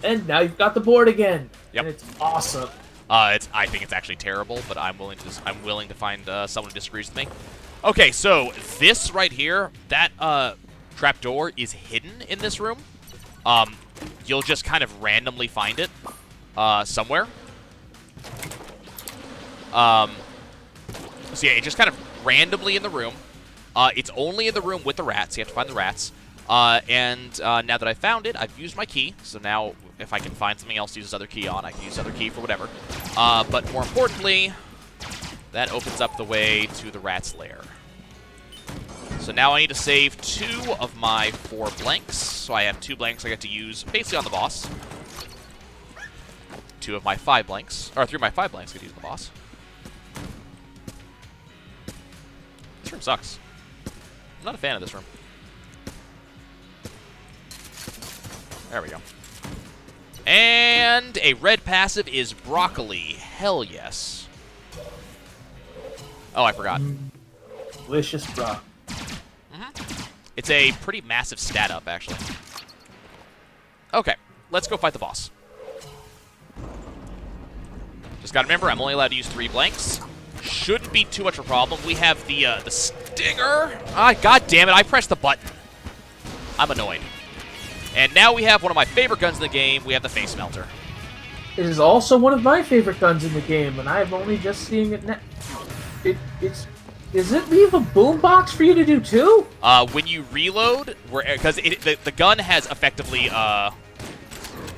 And now you've got the board again. Yep. And it's awesome. I think it's actually terrible, but I'm willing to find someone who disagrees with me. Okay, so this right here, that trapdoor is hidden in this room. You'll just kind of randomly find it somewhere. So yeah, it's just kind of randomly in the room. It's only in the room with the rats. You have to find the rats. And now that I found it, I've used my key. So now, if I can find something else to use this other key on, I can use the other key for whatever. But more importantly, that opens up the way to the rat's lair. So now I need to save 2 of my 4 blanks. So I have 2 blanks I get to use basically on the boss. 2 of my 5 blanks, or 3 of my 5 blanks I get to use on the boss. This room sucks. I'm not a fan of this room. There we go. And a red passive is broccoli. Hell yes. Oh, I forgot. Delicious broth. It's a pretty massive stat up, actually. Okay, let's go fight the boss. Just gotta remember, I'm only allowed to use 3 blanks. Shouldn't be too much of a problem. We have the stinger. God damn it, I pressed the button. I'm annoyed. And now we have one of my favorite guns in the game. We have the face melter. It is also one of my favorite guns in the game, and I've only just seen it now. Does it leave a boombox for you to do too? When you reload, because the gun has effectively not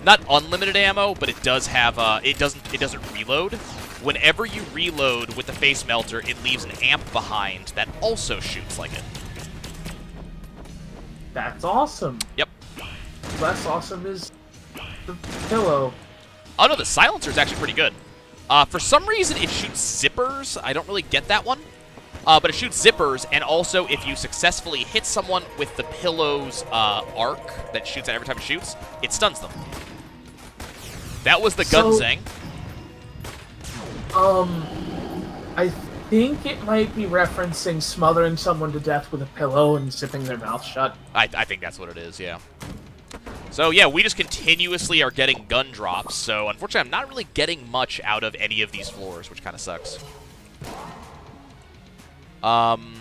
not unlimited ammo, but it does have it doesn't reload. Whenever you reload with the face melter, it leaves an amp behind that also shoots like it. That's awesome. Yep. Less awesome is the pillow. Oh no, the silencer is actually pretty good. For some reason, it shoots zippers. I don't really get that one. But it shoots zippers, and also if you successfully hit someone with the pillow's arc that shoots every time it shoots, it stuns them. That was the Gungeons. I think it might be referencing smothering someone to death with a pillow and zipping their mouth shut. I think that's what it is, yeah. So yeah, we just continuously are getting gun drops, so unfortunately I'm not really getting much out of any of these floors, which kind of sucks. And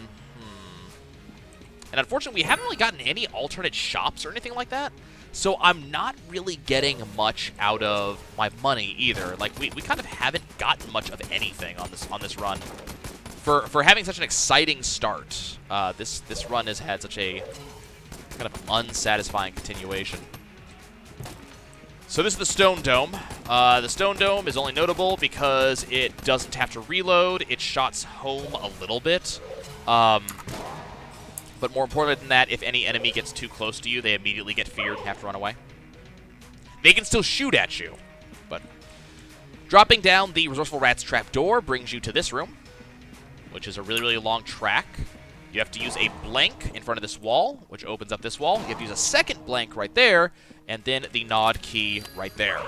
unfortunately we haven't really gotten any alternate shops or anything like that, so I'm not really getting much out of my money either. Like, we kind of haven't gotten much of anything on this run. For having such an exciting start, this run has had such a kind of unsatisfying continuation. So this is the Stone Dome. The Stone Dome is only notable because it doesn't have to reload. It shots home a little bit. But more important than that, if any enemy gets too close to you, they immediately get feared and have to run away. They can still shoot at you, but dropping down the Resourceful Rat's trapdoor brings you to this room, which is a really, really long track. You have to use a blank in front of this wall, which opens up this wall. You have to use a second blank right there, and then the nod key right there.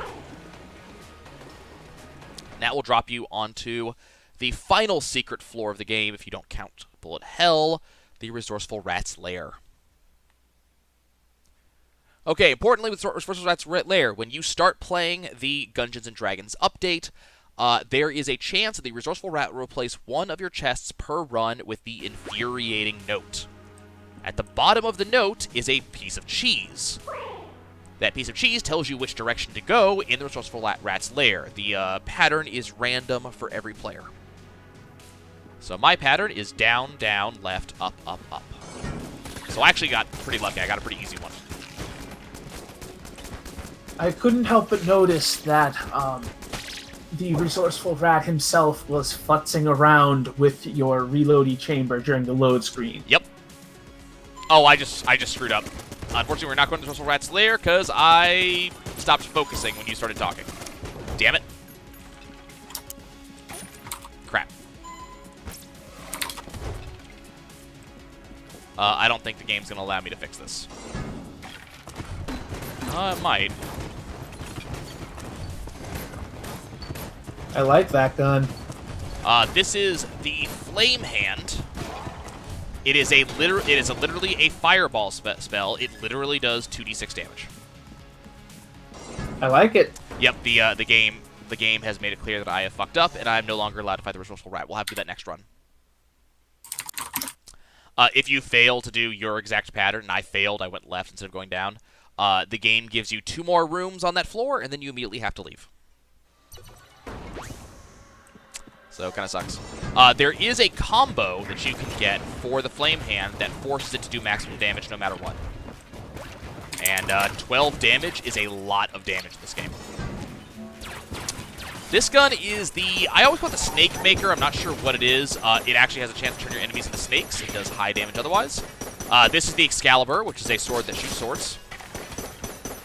And that will drop you onto the final secret floor of the game, if you don't count Bullet Hell, the Resourceful Rat's Lair. Okay, importantly with Resourceful Rat's Lair, when you start playing the Gungeons and Dragons update, there is a chance that the Resourceful Rat will replace one of your chests per run with the Infuriating Note. At the bottom of the note is a piece of cheese. That piece of cheese tells you which direction to go in the Resourceful Rat's Lair. The pattern is random for every player. So my pattern is down, down, left, up, up, up. So I actually got pretty lucky. I got a pretty easy one. I couldn't help but notice that the Resourceful Rat himself was futzing around with your reloady chamber during the load screen. Yep. Oh, I just screwed up. Unfortunately, we're not going to Resourceful Rat's Lair because I stopped focusing when you started talking. Damn it. Crap. I don't think the game's going to allow me to fix this. It might. I like that gun. This is the Flame Hand. It is literally a fireball spell. It literally does 2d6 damage. I like it. Yep, the game has made it clear that I have fucked up, and I am no longer allowed to fight the Resourceful Rat. We'll have to do that next run. If you fail to do your exact pattern, and I failed, I went left instead of going down, the game gives you 2 more rooms on that floor, and then you immediately have to leave. So, kind of sucks. There is a combo that you can get for the Flame Hand that forces it to do maximum damage no matter what. And 12 damage is a lot of damage in this game. This gun is I always call it the Snake Maker. I'm not sure what it is. It actually has a chance to turn your enemies into snakes. It does high damage otherwise. This is the Excalibur, which is a sword that shoots swords.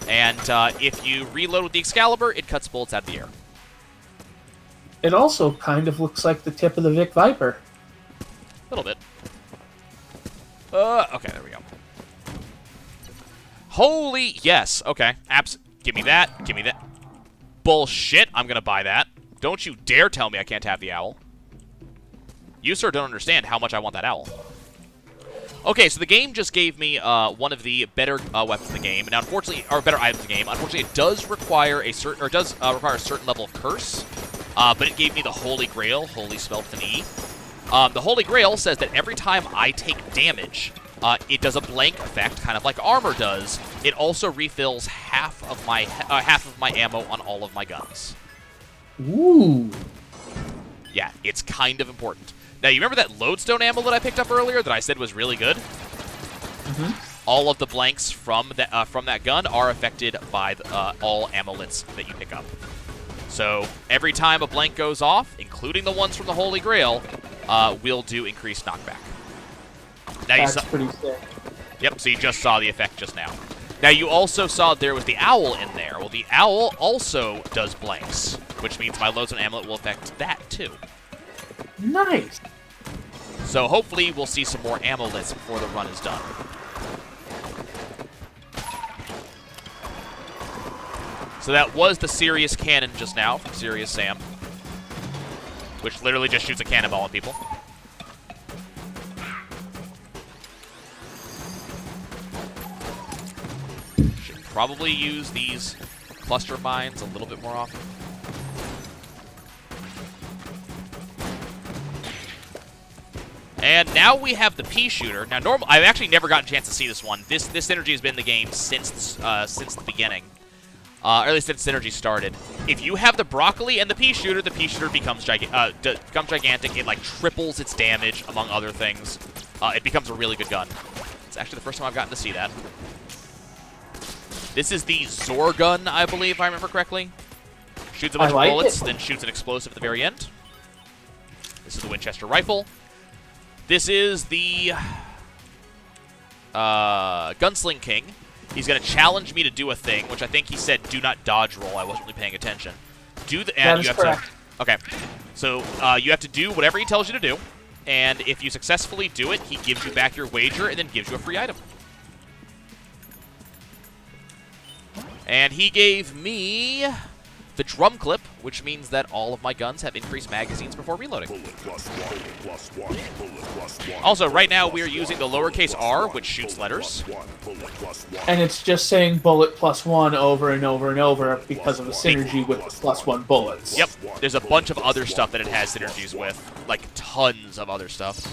And if you reload with the Excalibur, it cuts bullets out of the air. It also kind of looks like the tip of the Vic Viper. A little bit. Okay, there we go. Holy, yes, okay. Give me that, give me that. Bullshit, I'm gonna buy that. Don't you dare tell me I can't have the owl. You, sir, don't understand how much I want that owl. Okay, so the game just gave me one of the better weapons in the game, and unfortunately, or better items in the game. Unfortunately, it does require a certain level of curse. But it gave me the Holy Grail, Holy spelled with an E. The Holy Grail says that every time I take damage, it does a blank effect, kind of like armor does. It also refills half of my ammo on all of my guns. Ooh. Yeah, it's kind of important. Now, you remember that lodestone ammo that I picked up earlier that I said was really good? Mm-hmm. all of the blanks from that gun are affected by all amulets that you pick up. So every time a blank goes off, including the ones from the Holy Grail, will do increased knockback. Now That's pretty sick. Yep, so you just saw the effect just now. Now you also saw there was the owl in there. Well, the owl also does blanks, which means my Lodestone Amulet will affect that too. Nice. So hopefully we'll see some more amulets before the run is done. So that was the Serious Cannon just now from Serious Sam, which literally just shoots a cannonball at people. Should probably use these cluster mines a little bit more often. And now we have the pea shooter. Now, I've actually never gotten a chance to see this one. This synergy has been in the game since the beginning, or at least since synergy started. If you have the broccoli and the pea shooter becomes gigantic. It like triples its damage, among other things. It becomes a really good gun. It's actually the first time I've gotten to see that. This is the Zor gun, I believe, if I remember correctly. Shoots a bunch of bullets, then shoots an explosive at the very end. This is the Winchester rifle. This is the Gunsling King. He's going to challenge me to do a thing, which I think he said do not dodge roll. I wasn't really paying attention. That is correct. Okay. So you have to do whatever he tells you to do, and if you successfully do it, he gives you back your wager and then gives you a free item. And he gave me the drum clip, which means that all of my guns have increased magazines before reloading. Also, right now we are using the lowercase r, which shoots letters. And it's just saying bullet +1 over and over and over because of the synergy with +1 bullets. Yep. There's a bunch of other stuff that it has synergies with, like tons of other stuff.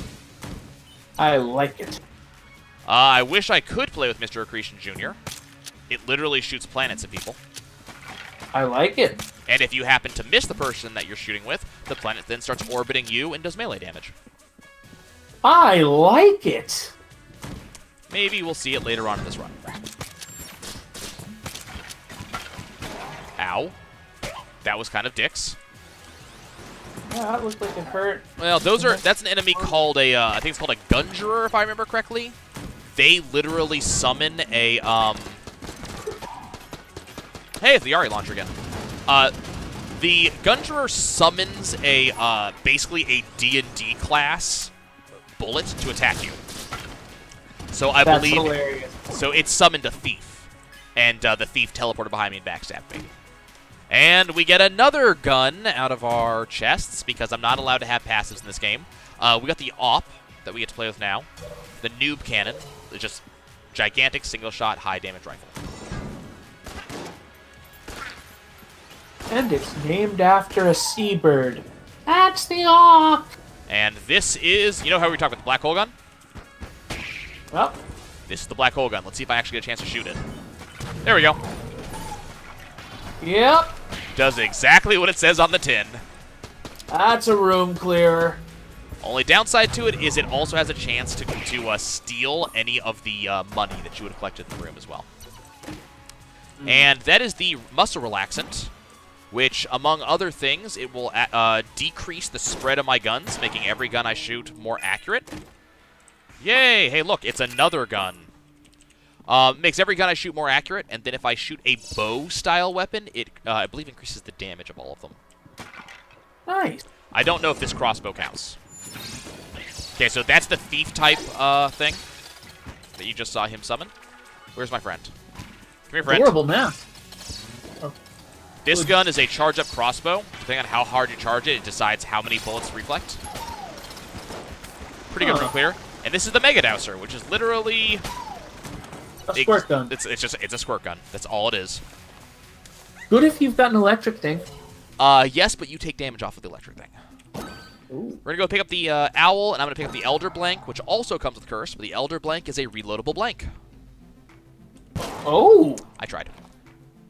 I like it. I wish I could play with Mr. Accretion Jr. It literally shoots planets at people. I like it. And if you happen to miss the person that you're shooting with, the planet then starts orbiting you and does melee damage. I like it. Maybe we'll see it later on in this run. Ow. That was kind of dicks. Yeah, that looked like it hurt. Well, that's an enemy called I think it's called a Gungerer, if I remember correctly. They literally summon a, Hey, it's the Yari launcher again. The Gungerer summons a, basically a D&D class bullet to attack you. So I believe... That's hilarious. So it summoned a thief. And the thief teleported behind me and backstabbed me. And we get another gun out of our chests, because I'm not allowed to have passives in this game. We got the AWP that we get to play with now. The Noob Cannon. It's just gigantic single-shot, high-damage rifle. And it's named after a seabird. That's the AWP! And this is... You know how we talked about the black hole gun? Well. This is the black hole gun. Let's see if I actually get a chance to shoot it. There we go. Yep. Does exactly what it says on the tin. That's a room clearer. Only downside to it is it also has a chance to steal any of the money that you would have collected in the room as well. And that is the muscle relaxant, which, among other things, it will decrease the spread of my guns, making every gun I shoot more accurate. Yay! Hey, look, it's another gun. Makes every gun I shoot more accurate, and then if I shoot a bow-style weapon, it, I believe, increases the damage of all of them. Nice. I don't know if this crossbow counts. Okay, so that's the thief-type thing that you just saw him summon. Where's my friend? Come here, friend. Horrible math. This gun is a charge-up crossbow. Depending on how hard you charge it, it decides how many bullets reflect. Pretty good room clear. And this is the Mega Douser, which is literally... A squirt gun. It's a squirt gun. That's all it is. Good if you've got an electric thing. Yes, but you take damage off of the electric thing. Ooh. We're going to go pick up the Owl, and I'm going to pick up the Elder Blank, which also comes with Curse, but the Elder Blank is a reloadable blank. Oh! I tried.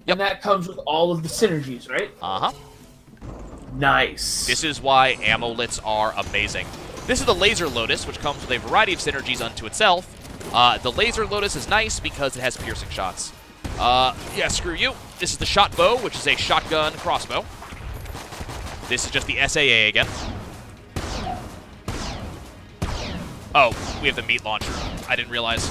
Yep. And that comes with all of the synergies, right? Uh-huh. Nice. This is why amulets are amazing. This is the Laser Lotus, which comes with a variety of synergies unto itself, The laser lotus is nice because it has piercing shots. Yeah, screw you. This is the shot bow, which is a shotgun crossbow. This is just the SAA again. Oh, we have the meat launcher. I didn't realize.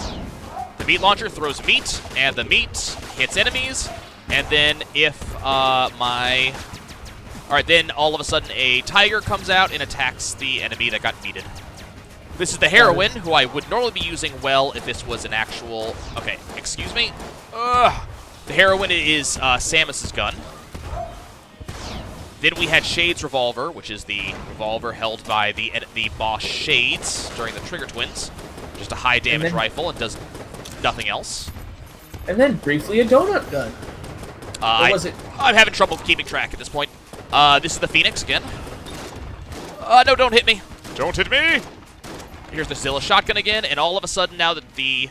The meat launcher throws meat, and the meat hits enemies, and then if my... Alright, then all of a sudden a tiger comes out and attacks the enemy that got meated. This is the heroine, who I would normally be using well if this was an actual... Okay, excuse me. Ugh. The heroine is Samus's gun. Then we had Shade's revolver, which is the revolver held by the boss Shades during the Trigger Twins. Just a high damage rifle and does nothing else. And then briefly a donut gun. Or was it? I'm having trouble keeping track at this point. This is the Phoenix again. No, don't hit me. Don't hit me! Here's the Zilla shotgun again, and all of a sudden now that the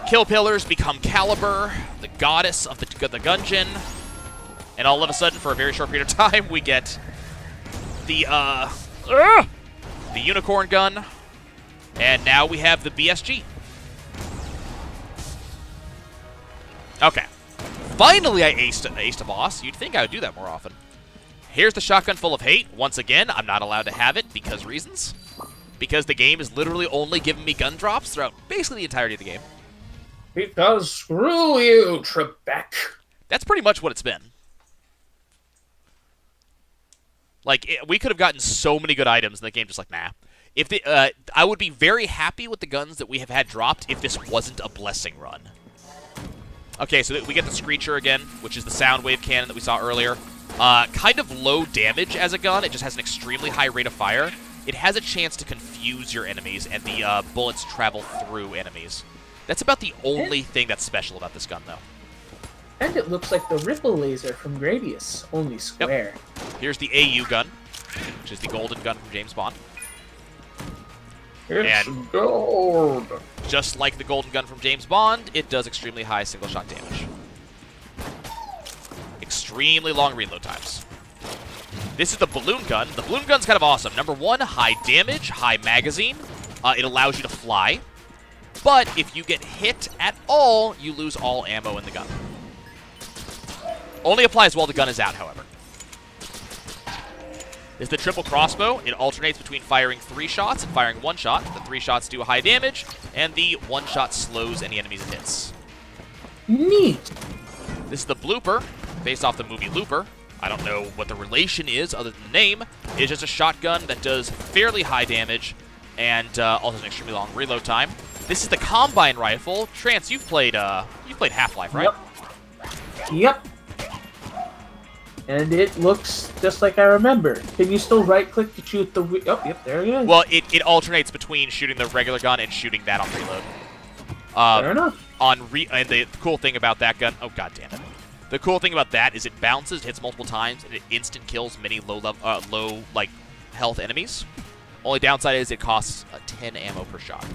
kill pillars become Caliber, the goddess of the Gungeon, and all of a sudden, for a very short period of time, we get the unicorn gun, and now we have the BSG. Okay. Finally, I aced a boss. You'd think I would do that more often. Here's the shotgun full of hate. Once again, I'm not allowed to have it because reasons. Because the game is literally only giving me gun drops throughout basically the entirety of the game. Because screw you, Trebek. That's pretty much what it's been. Like, we could have gotten so many good items, and the game just like, nah. If I would be very happy with the guns that we have had dropped if this wasn't a blessing run. Okay, so we get the Screecher again, which is the sound wave cannon that we saw earlier. Kind of low damage as a gun. It just has an extremely high rate of fire. It has a chance to confuse your enemies, and the bullets travel through enemies. That's about the only thing that's special about this gun, though. And it looks like the ripple laser from Gradius, only square. Yep. Here's the AU gun, which is the golden gun from James Bond. It's gold. Just like the golden gun from James Bond, it does extremely high single-shot damage. Extremely long reload times. This is the balloon gun. The balloon gun's kind of awesome. Number one, high damage, high magazine. It allows you to fly. But if you get hit at all, you lose all ammo in the gun. Only applies while the gun is out, however. This is the triple crossbow. It alternates between firing 3 shots and firing 1 shot. The 3 shots do high damage, and the 1 shot slows any enemies it hits. Neat. This is the blooper, based off the movie Looper. I don't know what the relation is other than the name. It's just a shotgun that does fairly high damage and also has an extremely long reload time. This is the Combine rifle. Trance, you've played Half-Life, right? Yep. And it looks just like I remember. Can you still right-click to shoot the... Oh, yep, there it is. Well, it alternates between shooting the regular gun and shooting that on reload. Fair enough. And the cool thing about that gun... Oh, god damn it. The cool thing about that is it bounces, hits multiple times, and it instant kills many low health enemies. Only downside is it costs 10 ammo per shot.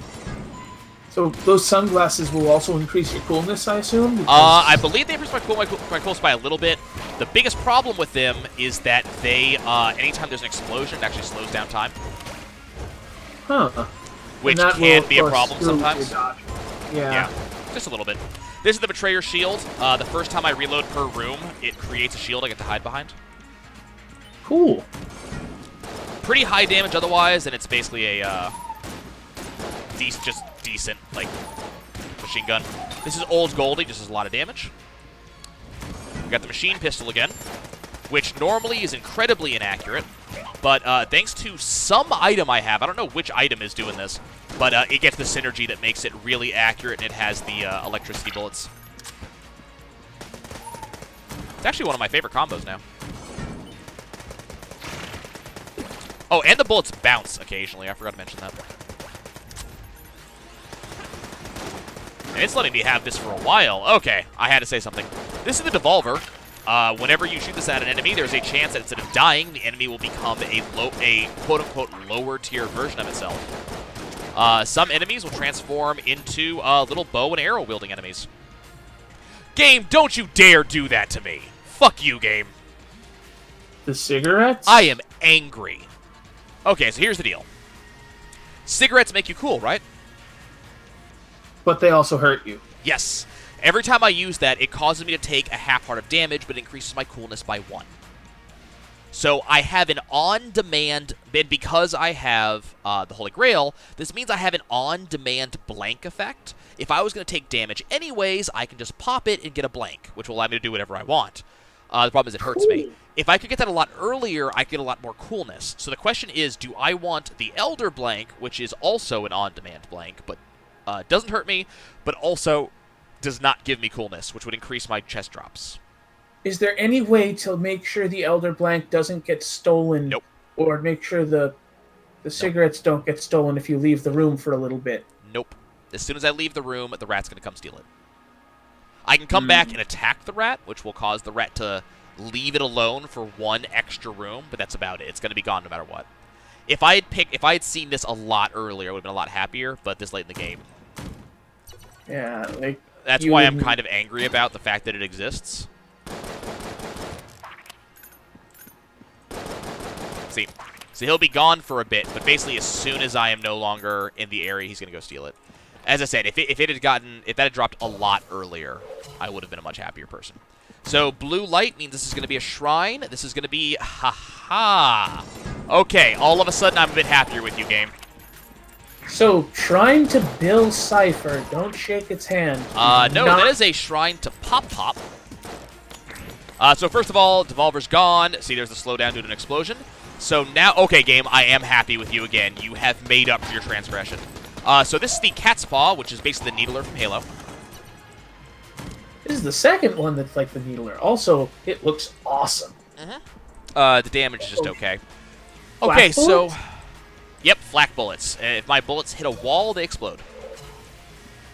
So those sunglasses will also increase your coolness, I assume? I believe they increase my coolness by a little bit. The biggest problem with them is that they, anytime there's an explosion, it actually slows down time. Huh. Which can be a problem screw sometimes. your dodge. Yeah. Just a little bit. This is the Betrayer shield. The first time I reload per room, it creates a shield I get to hide behind. Cool. Pretty high damage otherwise, and it's basically a decent, like, machine gun. This is Old Goldie, just does a lot of damage. We got the machine pistol again, which normally is incredibly inaccurate, but thanks to some item I have, I don't know which item is doing this, but it gets the synergy that makes it really accurate, and it has the electricity bullets. It's actually one of my favorite combos now. Oh, and the bullets bounce occasionally. I forgot to mention that. And it's letting me have this for a while. Okay, I had to say something. This is the Devolver. Whenever you shoot this at an enemy, there's a chance that instead of dying, the enemy will become a quote-unquote lower-tier version of itself. Some enemies will transform into little bow and arrow-wielding enemies. Game, don't you dare do that to me. Fuck you, game. The cigarettes? I am angry. Okay, so here's the deal. Cigarettes make you cool, right? But they also hurt you. Yes. Every time I use that, it causes me to take a half heart of damage, but it increases my coolness by 1. So I have an on-demand, and because I have the Holy Grail, this means I have an on-demand blank effect. If I was going to take damage anyways, I can just pop it and get a blank, which will allow me to do whatever I want. The problem is it hurts me. If I could get that a lot earlier, I get a lot more coolness. So the question is, do I want the Elder blank, which is also an on-demand blank, but doesn't hurt me, but also does not give me coolness, which would increase my chest drops? Is there any way to make sure the Elder blank doesn't get stolen? Nope. Or make sure the cigarettes don't get stolen if you leave the room for a little bit? Nope. As soon as I leave the room, the rat's going to come steal it. I can come back and attack the rat, which will cause the rat to leave it alone for 1 extra room, but that's about it. It's going to be gone no matter what. If I had seen this a lot earlier, I would have been a lot happier, but this late in the game. Yeah, like... That's why I'm kind of angry about the fact that it exists. See, so he'll be gone for a bit, but basically as soon as I am no longer in the area, he's going to go steal it. As I said, if that had dropped a lot earlier, I would have been a much happier person. So blue light means this is going to be a shrine. This is going to be, haha. Okay, all of a sudden I'm a bit happier with you, game. So, shrine to Bill Cipher. Don't shake its hand. No, that is a shrine to Pop Pop. So first of all, Devolver's gone. See, there's the slowdown due to an explosion. So now, okay, game, I am happy with you again. You have made up for your transgression. So this is the Cat's Paw, which is basically the Needler from Halo. This is the second one that's like the Needler. Also, it looks awesome. The damage is just okay. Okay, so... Yep, flak bullets. If my bullets hit a wall, they explode.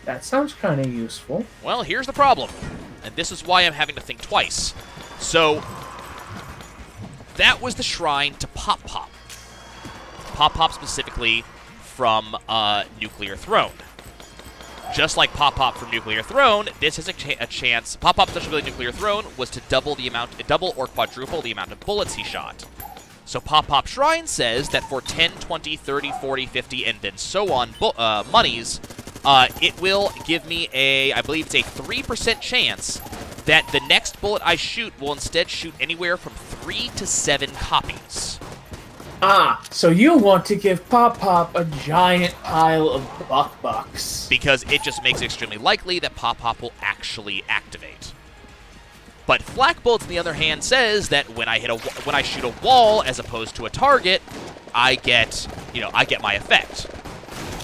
That sounds kind of useful. Well, here's the problem. And this is why I'm having to think twice. So, that was the shrine to Pop Pop. Pop Pop specifically from Nuclear Throne. Just like Pop Pop from Nuclear Throne, this has a chance... Pop Pop's special ability Nuclear Throne was to double or quadruple the amount of bullets he shot. So Pop Pop Shrine says that for 10, 20, 30, 40, 50, and then so on monies, it will give me I believe it's a 3% chance that the next bullet I shoot will instead shoot anywhere from 3 to 7 copies. Ah, so you want to give Pop Pop a giant pile of bucks. Because it just makes it extremely likely that Pop Pop will actually activate. But Flak Bullets, on the other hand, says that when I shoot a wall as opposed to a target, I get my effect.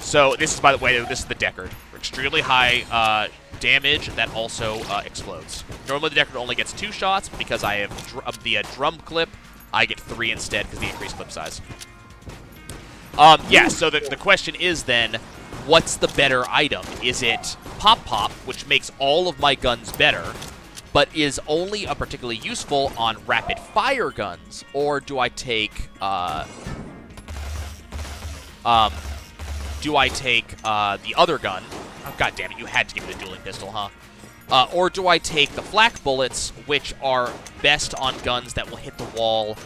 So this is, by the way, this is the Deckard. Extremely high damage that also explodes. Normally the Deckard only gets 2 shots, but because I have the drum clip, I get 3 instead because of the increased clip size. Yeah, so the question is then, what's the better item? Is it Pop Pop, which makes all of my guns better, but is only particularly useful on rapid-fire guns, or do I take the other gun? Oh, God damn it, you had to give me the dueling pistol, huh? Or do I take the flak bullets, which are best on guns that will hit the wall,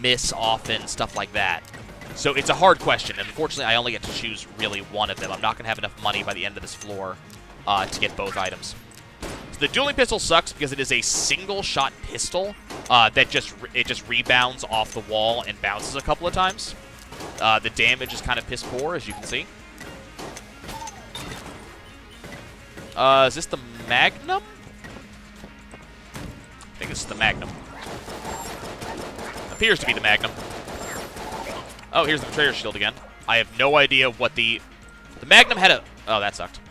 miss often, stuff like that? So it's a hard question, and unfortunately I only get to choose really one of them. I'm not going to have enough money by the end of this floor to get both items. The dueling pistol sucks because it is a single-shot pistol that just rebounds off the wall and bounces a couple of times. The damage is kind of piss poor, as you can see. Is this the Magnum? I think this is the Magnum. Appears to be the Magnum. Oh, here's the Betrayer's Shield again. I have no idea what the Magnum had a... Oh, that sucked.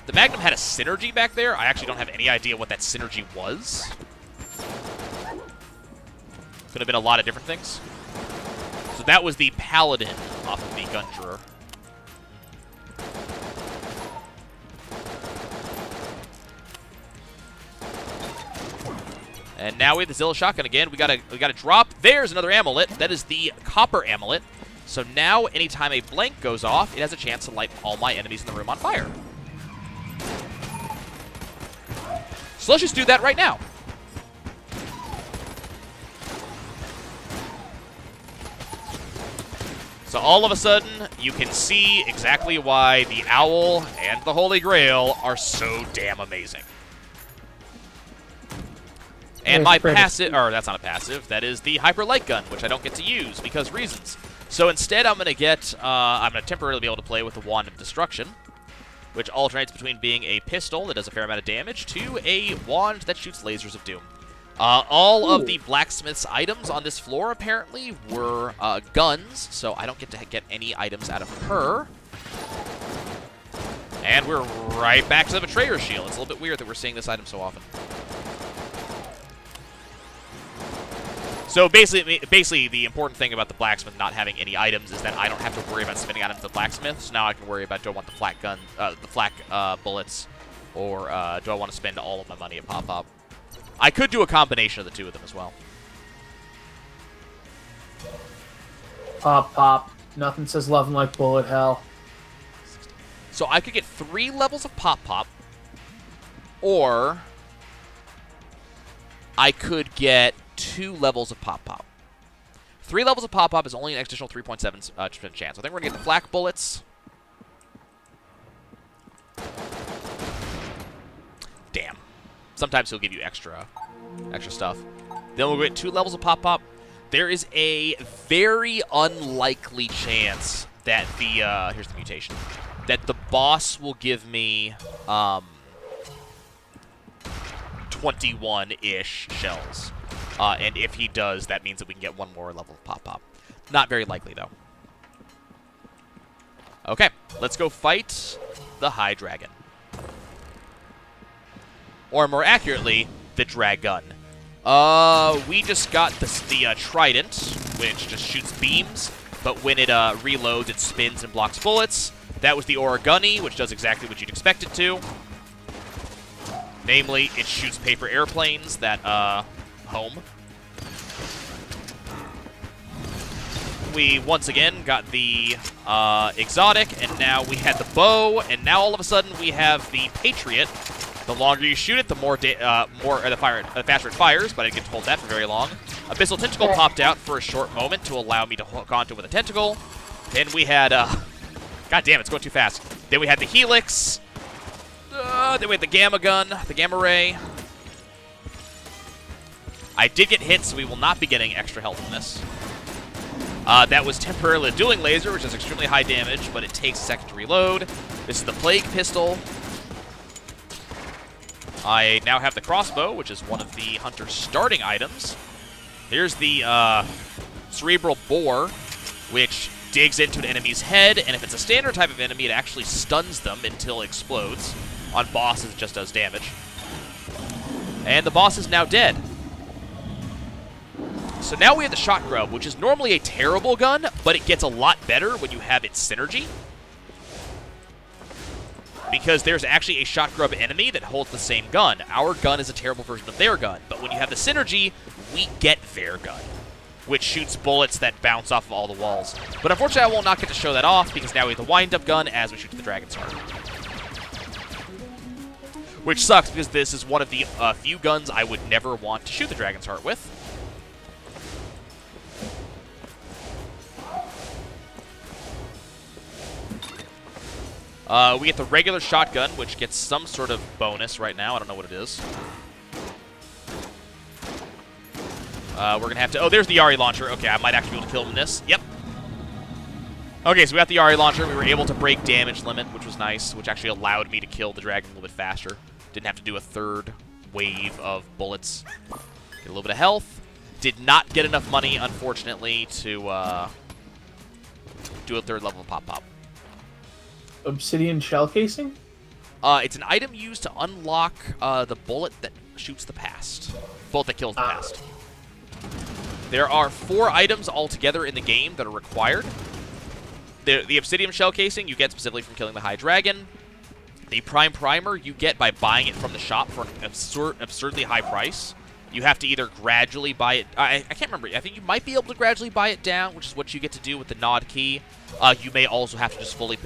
The Magnum had a synergy back there. I actually don't have any idea what that synergy was. Could have been a lot of different things. So that was the Paladin off of the Gungeon. And now we have the Zilla Shotgun again. We got a drop. There's another amulet. That is the Copper Amulet. So now, anytime a blank goes off, it has a chance to light all my enemies in the room on fire. So let's just do that right now. So all of a sudden, you can see exactly why the Owl and the Holy Grail are so damn amazing. And my passive, or that's not a passive, that is the Hyper Light Gun, which I don't get to use because reasons. So instead, I'm going to temporarily be able to play with the Wand of Destruction, which alternates between being a pistol that does a fair amount of damage to a wand that shoots lasers of doom. All of the blacksmith's items on this floor, apparently, were guns, so I don't get to get any items out of her. And we're right back to the Betrayer's Shield. It's a little bit weird that we're seeing this item so often. So basically, the important thing about the blacksmith not having any items is that I don't have to worry about spending items to the blacksmith. So now I can worry about, do I want the flak gun, the flak bullets, or do I want to spend all of my money at Pop-Pop? I could do a combination of the two of them as well. Pop-Pop. Nothing says loving like bullet hell. So I could get 3 levels of Pop-Pop, or I could get 2 levels of Pop-Pop. 3 levels of Pop-Pop is only an additional 3.7% chance. I think we're going to get the flak bullets. Damn. Sometimes he'll give you extra stuff. Then we'll get 2 levels of Pop-Pop. There is a very unlikely chance that the, here's the mutation, that the boss will give me 21-ish shells. And if he does, that means that we can get 1 more level of Pop-Pop. Not very likely, though. Okay, let's go fight the High Dragon. Or more accurately, the Dragun. We just got the Trident, which just shoots beams, but when it reloads, it spins and blocks bullets. That was the Origami, which does exactly what you'd expect it to. Namely, it shoots paper airplanes that, home. We, once again, got the exotic, and now we had the bow, and now all of a sudden we have the Patriot. The longer you shoot it, the faster it fires, but I didn't get to hold that for very long. Abyssal Tentacle popped out for a short moment to allow me to hook onto it with a tentacle. Then we had, God damn, it's going too fast. Then we had the Helix. Then we had the Gamma Gun, the Gamma Ray. I did get hit, so we will not be getting extra health from this. That was temporarily a dueling laser, which is extremely high damage, but it takes a second to reload. This is the Plague Pistol. I now have the crossbow, which is one of the hunter's starting items. Here's the Cerebral Boar, which digs into an enemy's head, and if it's a standard type of enemy, it actually stuns them until it explodes. On bosses, it just does damage. And the boss is now dead. So now we have the Shot Grub, which is normally a terrible gun, but it gets a lot better when you have its synergy. Because there's actually a Shot Grub enemy that holds the same gun. Our gun is a terrible version of their gun, but when you have the synergy, we get their gun, which shoots bullets that bounce off of all the walls. But unfortunately, I will not get to show that off, because now we have the wind-up gun as we shoot to the Dragon's Heart. Which sucks, because this is one of the few guns I would never want to shoot the Dragon's Heart with. We get the regular shotgun, which gets some sort of bonus right now. I don't know what it is. We're going to have to... Oh, there's the Yari launcher. Okay, I might actually be able to kill him in this. Yep. Okay, so we got the Yari launcher. We were able to break damage limit, which was nice, which actually allowed me to kill the dragon a little bit faster. Didn't have to do a third wave of bullets. Get a little bit of health. Did not get enough money, unfortunately, to do a third level of Pop-Pop. Obsidian shell casing? It's an item used to unlock the bullet that shoots the past. Bullet that kills the past. There are 4 items altogether in the game that are required. The obsidian shell casing you get specifically from killing the High Dragon. The Prime Primer you get by buying it from the shop for an absurdly high price. You have to either gradually buy it... I can't remember. I think you might be able to gradually buy it down, which is what you get to do with the Nod Key. You may also have to just fully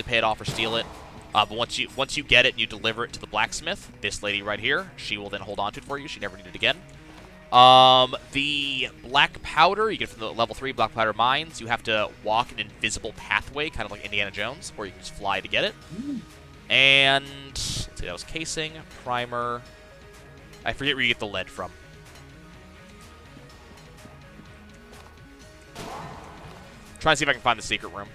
pay it off or steal it. But once you get it and you deliver it to the blacksmith, this lady right here, she will then hold on to it for you. She never need it again. The black powder you get from the level 3 black powder mines. You have to walk an invisible pathway, kind of like Indiana Jones, or you can just fly to get it. And let's see, that was casing, primer. I forget where you get the lead from. Trying to see if I can find the secret room.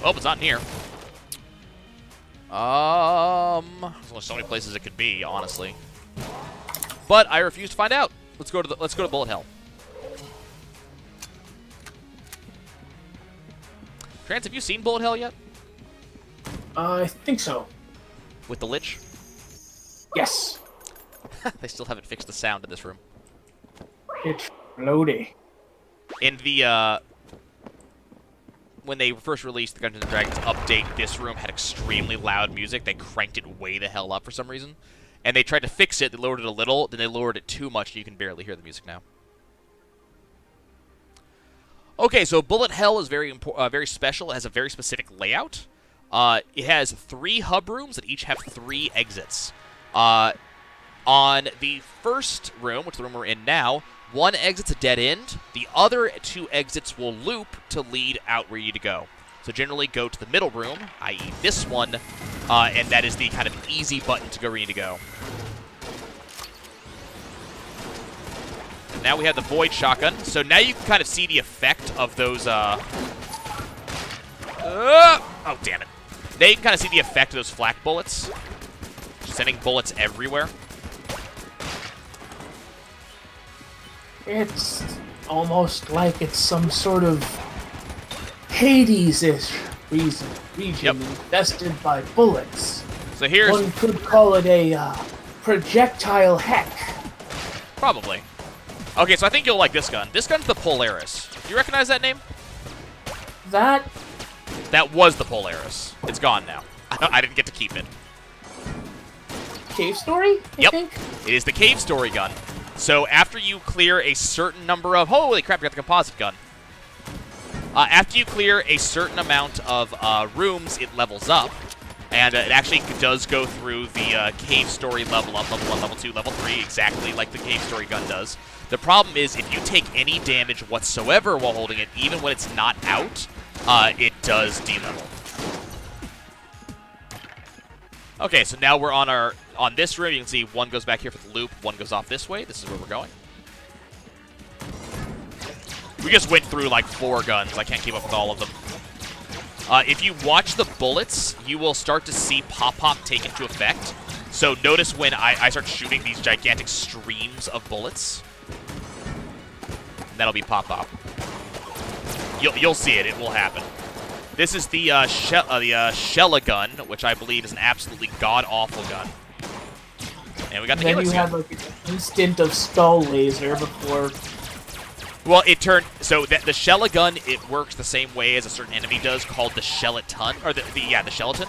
Oh, it's not in here. There's only so many places it could be, honestly. But I refuse to find out. Let's go to Bullet Hell. Trance, have you seen Bullet Hell yet? I think so. With the Lich? Yes. They still haven't fixed the sound in this room. It's floaty. In the, when they first released the Gungeons & Dragons update, this room had extremely loud music. They cranked it way the hell up for some reason. And they tried to fix it. They lowered it a little, then they lowered it too much, and you can barely hear the music now. Okay, so Bullet Hell is very special. It has a very specific layout. It has 3 hub rooms that each have 3 exits. On the first room, which is the room we're in now, one exit's a dead end. The other 2 exits will loop to lead out where you need to go. So generally go to the middle room, i.e. this one, and that is the kind of easy button to go where you need to go. And now we have the Void Shotgun. So now you can kind of see the effect of those, oh, damn it. Now you can kind of see the effect of those flak bullets. Sending bullets everywhere. It's almost like it's some sort of Hades-ish region infested by bullets. So here's... One could call it a projectile heck. Probably. Okay, so I think you'll like this gun. This gun's the Polaris. Do you recognize that name? That was the Polaris. It's gone now. I didn't get to keep it. Cave Story, I think? It is the Cave Story gun. So after you clear a certain number of... Holy crap, you got the composite gun. After you clear a certain amount of rooms, it levels up. And it actually does go through the Cave Story level up, level 1, level 2, level 3, exactly like the Cave Story gun does. The problem is, if you take any damage whatsoever while holding it, even when it's not out, it does de-level. Okay, so now we're on this room. You can see one goes back here for the loop, one goes off this way. This is where we're going. We just went through like 4 guns. I can't keep up with all of them. If you watch the bullets, you will start to see pop-pop take into effect. So notice when I start shooting these gigantic streams of bullets. That'll be pop-pop. You'll see it. It will happen. This is the Shella gun, which I believe is an absolutely god-awful gun. And we got the Helix gun. Then you have like an instant of skull laser before... Well, it turned... So the Shella gun, it works the same way as a certain enemy does called the Sheleton. Or the Sheleton.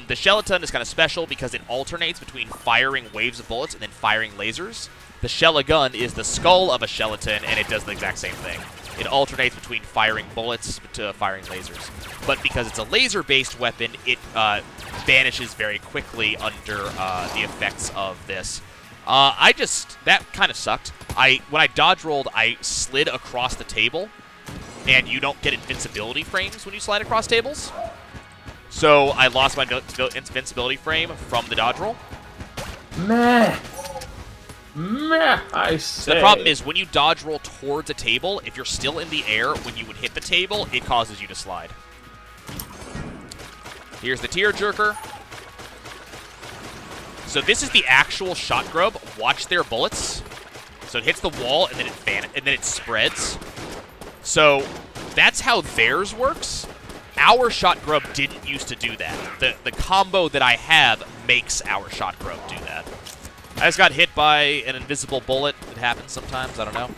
The Sheleton is kind of special because it alternates between firing waves of bullets and then firing lasers. The Shella gun is the skull of a Sheleton, and it does the exact same thing. It alternates between firing bullets to firing lasers. But because it's a laser-based weapon, it vanishes very quickly under the effects of this. That kind of sucked. When I dodge rolled, I slid across the table, and you don't get invincibility frames when you slide across tables. So I lost my invincibility frame from the dodge roll. Meh, I say. So the problem is, when you dodge roll towards a table, if you're still in the air when you would hit the table, it causes you to slide. Here's the tearjerker. So this is the actual shot grub. Watch their bullets. So it hits the wall and then it spreads. So that's how theirs works. Our shot grub didn't used to do that. The combo that I have makes our shot grub do that. I just got hit by an invisible bullet. It happens sometimes. I don't know.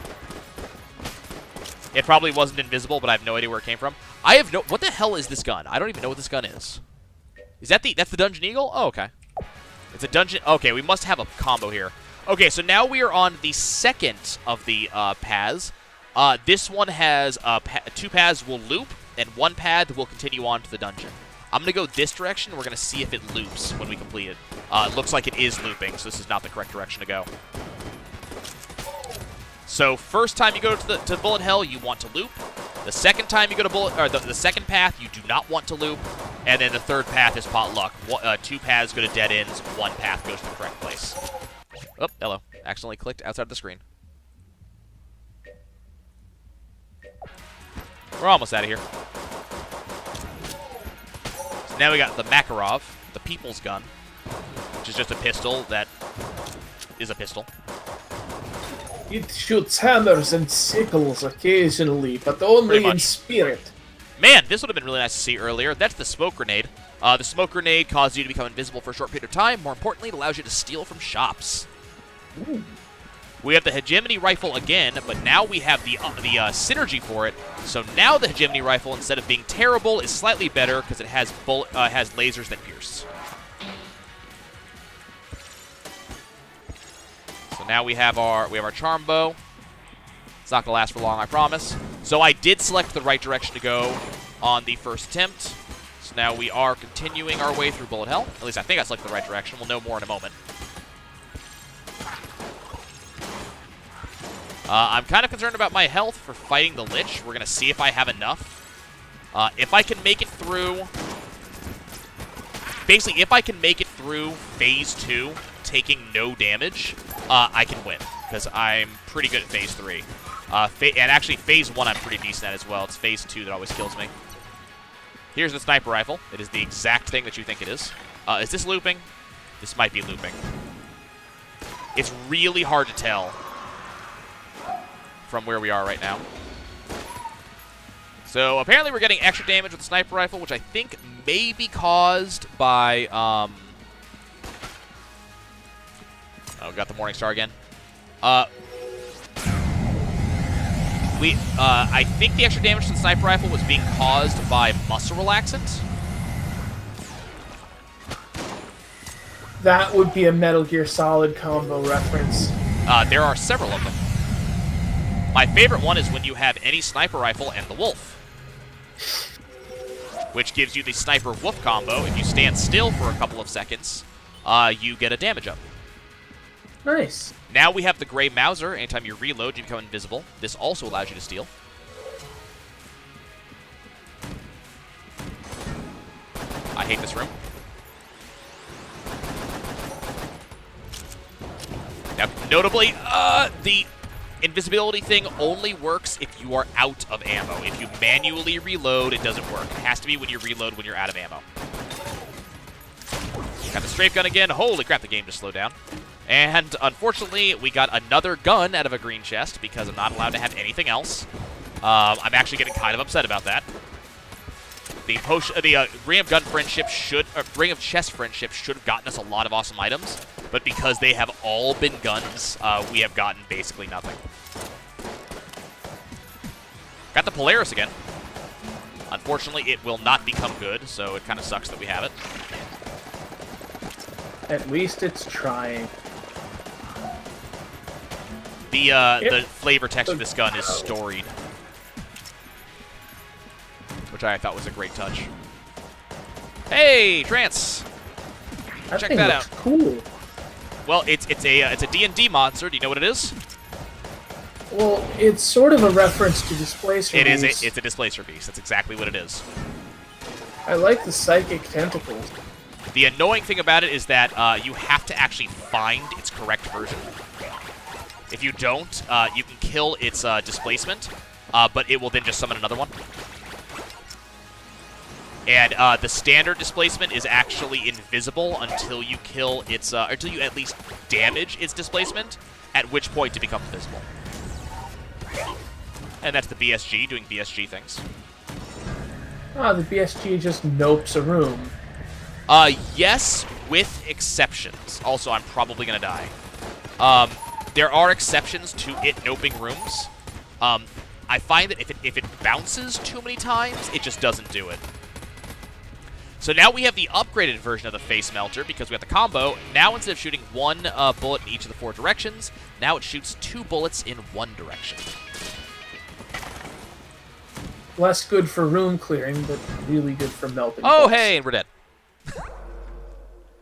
It probably wasn't invisible, but I have no idea where it came from. What the hell is this gun? I don't even know what this gun is. That's the Dungeon Eagle? Oh, okay. It's a dungeon. Okay, we must have a combo here. Okay, so now we are on the second of the paths. This one has 2 paths will loop, and 1 path will continue on to the dungeon. I'm going to go this direction. We're going to see if it loops when we complete it. It looks like it is looping, so this is not the correct direction to go. So first time you go to bullet hell, you want to loop. The second time you go to the second path, you do not want to loop. And then the third path is potluck. 2 paths go to dead ends. 1 path goes to the correct place. Oh, hello. Accidentally clicked outside of the screen. We're almost out of here. So now we got the Makarov, the People's Gun, which is just a pistol that is a pistol. It shoots hammers and sickles occasionally, but only in spirit. Man, this would have been really nice to see earlier. That's the smoke grenade. The smoke grenade causes you to become invisible for a short period of time. More importantly, it allows you to steal from shops. Ooh. We have the hegemony rifle again, but now we have the synergy for it. So now the hegemony rifle, instead of being terrible, is slightly better because it has has lasers that pierce. So now we have our charm bow. It's not gonna last for long, I promise. So I did select the right direction to go on the first attempt. So now we are continuing our way through bullet hell. At least I think I selected the right direction. We'll know more in a moment. I'm kind of concerned about my health for fighting the Lich. We're going to see if I have enough. If I can make it through... Basically, if I can make it through Phase 2, taking no damage, I can win. Because I'm pretty good at Phase 3. And actually, Phase 1 I'm pretty decent at as well. It's Phase 2 that always kills me. Here's the sniper rifle. It is the exact thing that you think it is. Is this looping? This might be looping. It's really hard to tell from where we are right now. So apparently we're getting extra damage with the sniper rifle, which I think may be caused by oh, got the Morning Star again. I think the extra damage from the sniper rifle was being caused by muscle relaxant. That would be a Metal Gear Solid combo reference. There are several of them. My favorite one is when you have any sniper rifle and the wolf, which gives you the sniper wolf combo. If you stand still for a couple of seconds, you get a damage up. Nice. Now we have the gray Mauser. Anytime you reload, you become invisible. This also allows you to steal. I hate this room. Now, notably, the invisibility thing only works if you are out of ammo. If you manually reload, it doesn't work. It has to be when you reload when you're out of ammo. Got the strafe gun again. Holy crap, the game just slowed down. And unfortunately, we got another gun out of a green chest because I'm not allowed to have anything else. I'm actually getting kind of upset about that. The Ring of Ring of Chest Friendship should have gotten us a lot of awesome items, but because they have all been guns, we have gotten basically nothing. Got the Polaris again. Unfortunately, it will not become good, so it kind of sucks that we have it. At least it's trying. The flavor text of this gun is storied, which I thought was a great touch. Hey, Trance! Check that out. Cool. Well, it's a D&D monster. Do you know what it is? Well, it's sort of a reference to Displacer It is. Beast. It's a Displacer Beast. That's exactly what it is. I like the psychic tentacles. The annoying thing about it is that you have to actually find its correct version. If you don't, you can kill its displacement, but it will then just summon another one. And the standard displacement is actually invisible until you kill its, until you at least damage its displacement, at which point it becomes visible. And that's the BSG doing BSG things. Ah, the BSG just nopes a room. Yes, with exceptions. Also, I'm probably gonna die. There are exceptions to it noping rooms. I find that if it bounces too many times, it just doesn't do it. So now we have the upgraded version of the Face Melter because we have the combo. Now instead of shooting one bullet in each of the 4 directions, now it shoots 2 bullets in one direction. Less good for room clearing, but really good for melting. Oh, boss. hey, and we're dead.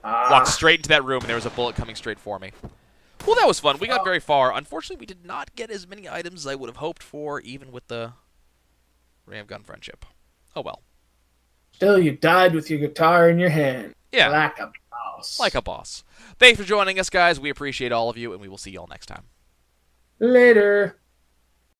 Walked straight into that room, and there was a bullet coming straight for me. Well, that was fun. We got very far. Unfortunately, we did not get as many items as I would have hoped for, even with the Ram Gun friendship. Oh, well. Still, you died with your guitar in your hand. Yeah. Like a boss. Like a boss. Thanks for joining us, guys. We appreciate all of you, and we will see you all next time. Later.